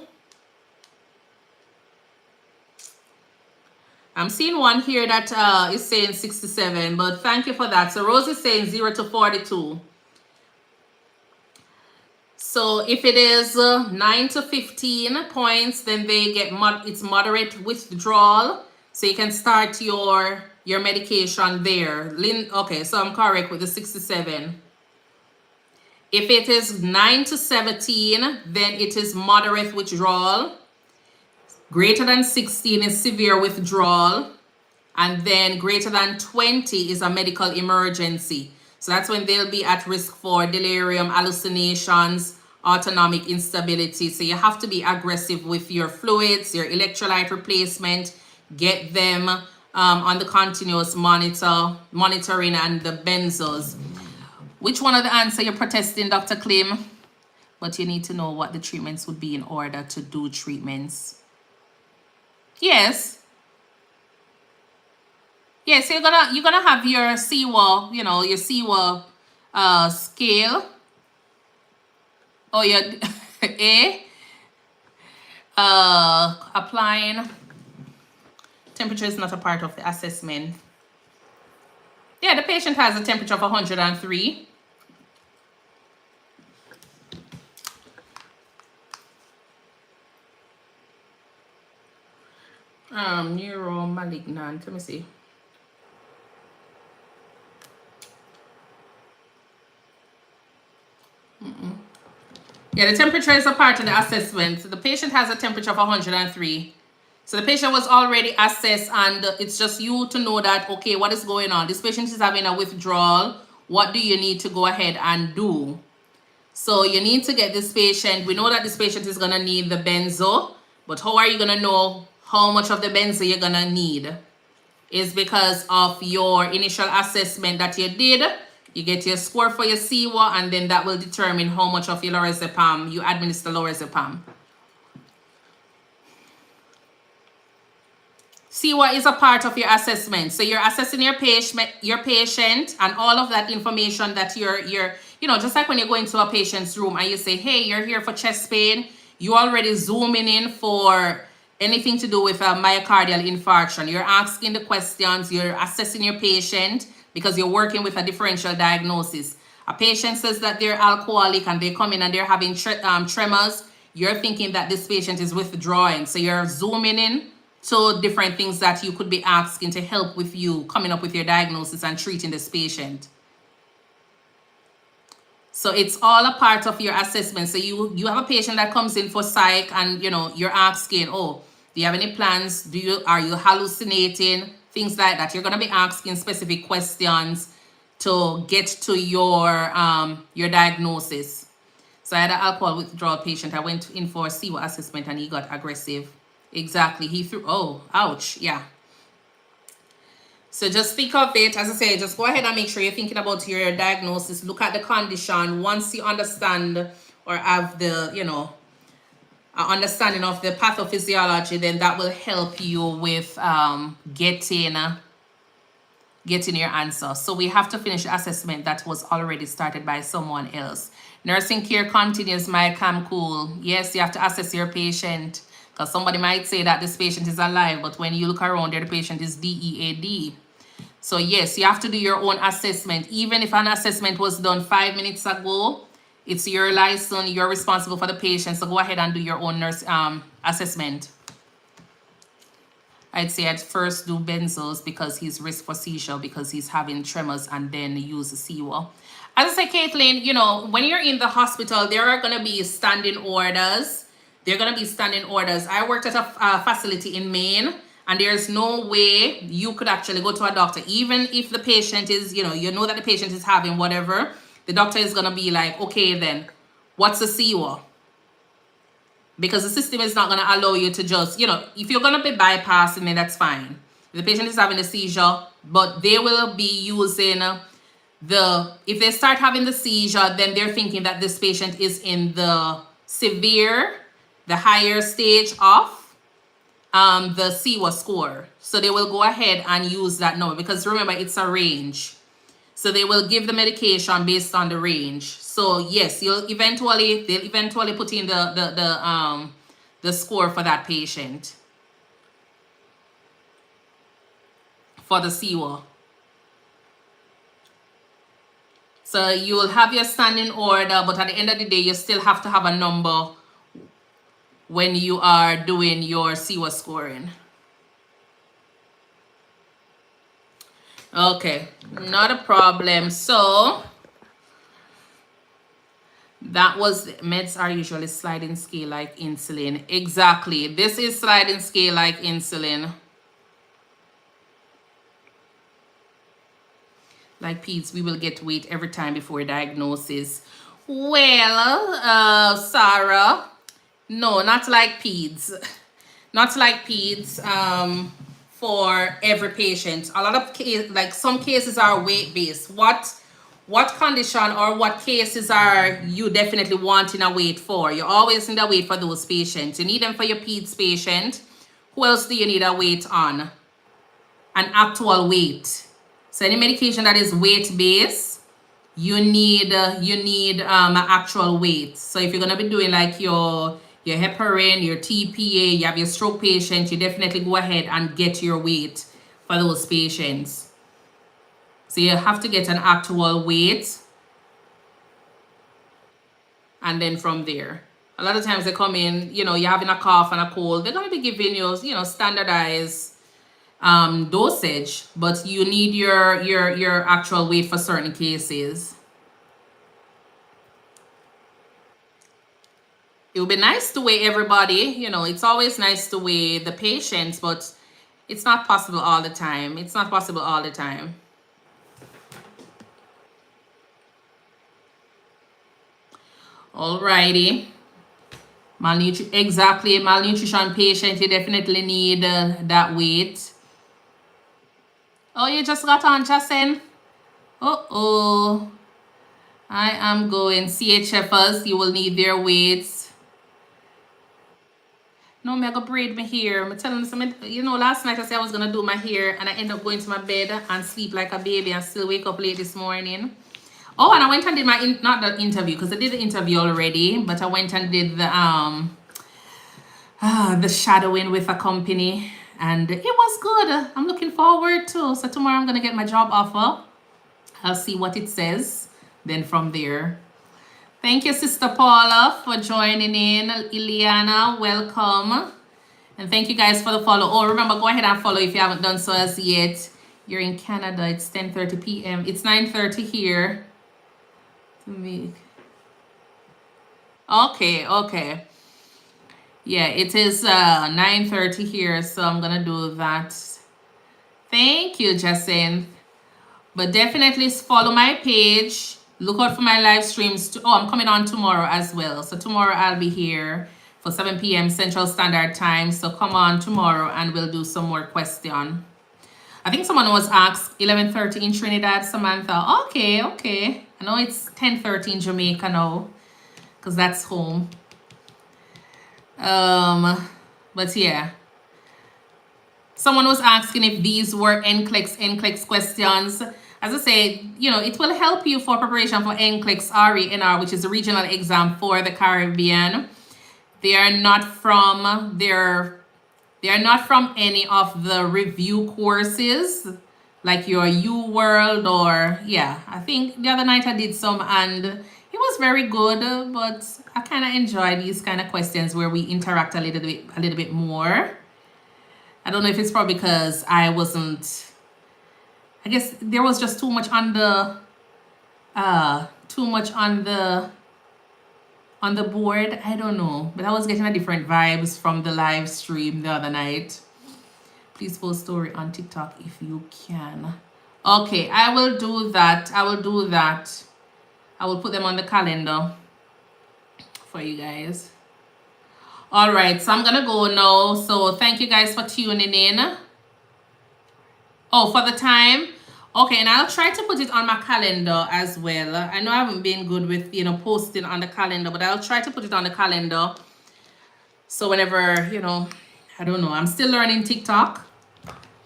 I'm seeing one here that is saying 67, but thank you for that. So Rose is saying 0 to 42. So if it is 9 to 15 points, then they get it's moderate withdrawal. So you can start your medication there. Okay, so I'm correct with the 67. If it is 9 to 17, then it is moderate withdrawal. Greater than 16 is severe withdrawal. And then greater than 20 is a medical emergency. So that's when they'll be at risk for delirium, hallucinations, autonomic instability. So you have to be aggressive with your fluids, your electrolyte replacement, get them on the continuous monitoring, and the benzos. Which one of the answer you're protesting, Dr. Klim? But you need to know what the treatments would be in order to do treatments. Yes. Yes, so you're gonna have your CWA, your CWA scale. Or your applying. Temperature is not a part of the assessment. Yeah, the patient has a temperature of 103. Neuromalignant. Let me see. Yeah, the temperature is a part of the assessment. So the patient has a temperature of 103. So the patient was already assessed, and it's just you to know that, okay, what is going on? This patient is having a withdrawal. What do you need to go ahead and do? So you need to get this patient. We know that this patient is going to need the benzo, but how are you going to know how much of the benzo you're going to need? Is because of your initial assessment that you did. You get your score for your CWA, and then that will determine how much of your lorazepam you administer lorazepam. CWA is a part of your assessment. So you're assessing your patient, and all of that information that you're just like when you go into a patient's room and you say, hey, you're here for chest pain, you already zooming in for anything to do with a myocardial infarction. You're asking the questions, you're assessing your patient because you're working with a differential diagnosis. A patient says that they're alcoholic and they come in and they're having tremors. You're thinking that this patient is withdrawing. So you're zooming in to different things that you could be asking to help with you coming up with your diagnosis and treating this patient. So it's all a part of your assessment. So you have a patient that comes in for psych, and you're asking, oh, do you have any plans? Are you hallucinating? Things like that. You're going to be asking specific questions to get to your diagnosis. So I had an alcohol withdrawal patient. I went in for a CWA assessment and he got aggressive. Exactly. He threw, oh, ouch. Yeah. So just think of it, as I say, just go ahead and make sure you're thinking about your diagnosis. Look at the condition. Once you understand or have the, understanding of the pathophysiology, then that will help you with getting your answer. So we have to finish the assessment that was already started by someone else. Nursing care continues, my cool. Yes, you have to assess your patient because somebody might say that this patient is alive, but when you look around there, the patient is DEAD. So yes, you have to do your own assessment. Even if an assessment was done 5 minutes ago, it's your license, you're responsible for the patient. So go ahead and do your own nurse assessment. I'd say at first do benzos because he's risk for seizure because he's having tremors, and then use the CWA. As I say, Caitlin, when you're in the hospital, there are going to be standing orders. I worked at a facility in Maine, and there's no way you could actually go to a doctor. Even if the patient is, you know that the patient is having whatever, the doctor is going to be like, okay, then what's the CWA? Because the system is not going to allow you to just, if you're going to be bypassing it, that's fine. If the patient is having a seizure, but they will be using if they start having the seizure, then they're thinking that this patient is in the higher stage of the CWA score. So they will go ahead and use that number because remember, it's a range. So they will give the medication based on the range. So yes, they'll eventually put in the score for that patient for the CWA. So you will have your standing order, but at the end of the day, you still have to have a number when you are doing your CWA scoring. Okay, not a problem. So that was, meds are usually sliding scale like insulin. Exactly. This is sliding scale like insulin. Like peds, we will get weight every time before diagnosis. Well, Sarah, no, not like peds. Not like peds. For every patient, a lot of like some cases are weight based. What condition or what cases are you definitely wanting a weight for? You always need a weight for those patients. You need them for your peds patient. Who else do you need a weight on? An actual weight. So any medication that is weight based, you need an actual weight. So if you're gonna be doing like your heparin, your TPA, you have your stroke patient, you definitely go ahead and get your weight for those patients. So you have to get an actual weight. And then from there, a lot of times they come in, you're having a cough and a cold, they're going to be giving you, standardized dosage, but you need your actual weight for certain cases. It would be nice to weigh everybody, it's always nice to weigh the patients, but it's not possible all the time. Alrighty. Malnutrition patient, you definitely need that weight. Oh, you just got on, Jasen? Uh-oh. I am going. CHFers, you will need their weights. No, I'm gonna braid my hair. I'm telling you something. Last night I said I was gonna do my hair and I end up going to my bed and sleep like a baby and still wake up late this morning. Oh, and I went and did not the interview because I did the interview already, but I went and did the shadowing with a company and it was good. I'm looking forward to. So tomorrow I'm gonna get my job offer. I'll see what it says. Then from there. Thank you, Sister Paula, for joining in. Ileana, welcome. And thank you guys for the follow. Oh, remember, go ahead and follow if you haven't done so as yet. You're in Canada. It's 10:30 p.m. It's 9:30 here. Okay. Yeah, it is 9:30 here, so I'm gonna do that. Thank you, Jacinth. But definitely follow my page. Look out for my live streams. I'm coming on tomorrow as well. So tomorrow I'll be here for 7 p.m. Central Standard Time. So come on tomorrow and we'll do some more question. I think someone was asked 11:30 in Trinidad, Samantha. Okay. I know it's 10:30 in Jamaica now, because that's home. But yeah. Someone was asking if these were NCLEX questions. As I say, it will help you for preparation for NCLEX RENR, which is the regional exam for the Caribbean. They are not from any of the review courses like your U-World or I think the other night I did some and it was very good, but I kind of enjoy these kind of questions where we interact a little bit more. I don't know if it's probably because I guess there was just too much on the board. I don't know, but I was getting a different vibes from the live stream the other night. Please post story on TikTok if you can. Okay, I will do that. I will put them on the calendar for you guys. All right, so I'm gonna go now. So thank you guys for tuning in. Oh, for the time. Okay, and I'll try to put it on my calendar as well. I know I haven't been good with, posting on the calendar, but I'll try to put it on the calendar. So whenever, I don't know, I'm still learning TikTok,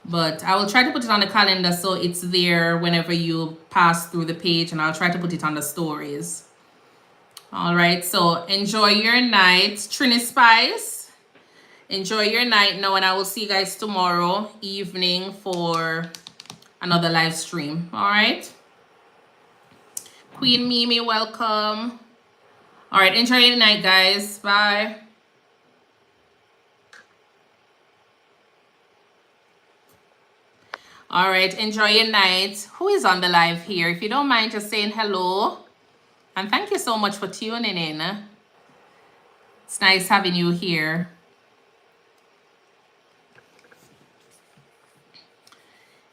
but I will try to put it on the calendar so it's there whenever you pass through the page, and I'll try to put it on the stories. All right, so enjoy your night. Trini Spice, enjoy your night now, and I will see you guys tomorrow evening for another live stream. All right, Queen Mimi, welcome. All right, enjoy your night, guys. Bye. All right, enjoy your night. Who is on the live here? If you don't mind just saying hello, and thank you so much for tuning in. It's nice having you here.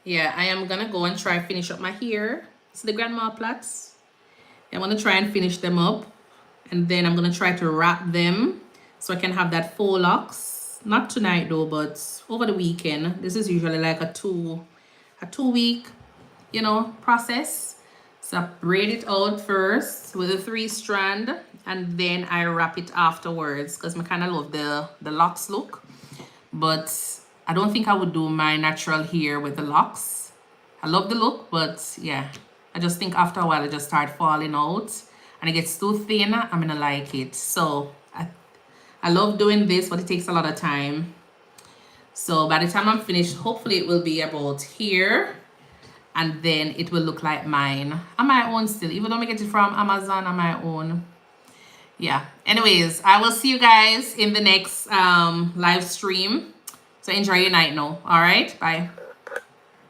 Yeah, I am gonna go and try and finish up my hair. It's the grandma plaits. I'm gonna try and finish them up, and then I'm gonna try to wrap them so I can have that faux locks. Not tonight though, but over the weekend. This is usually like a two-week, process. So I braid it out first with a 3-strand, and then I wrap it afterwards because I kind of love the locks look. But I don't think I would do my natural hair with the locks. I love the look, but yeah, I just think after a while it just start falling out and it gets too thin. I'm gonna like it. So I love doing this, but it takes a lot of time. So by the time I'm finished, hopefully it will be about here, and then it will look like mine. On my own still, even though I get it from Amazon, on my own. Yeah, anyways, I will see you guys in the next live stream. So enjoy your night now. All right, bye.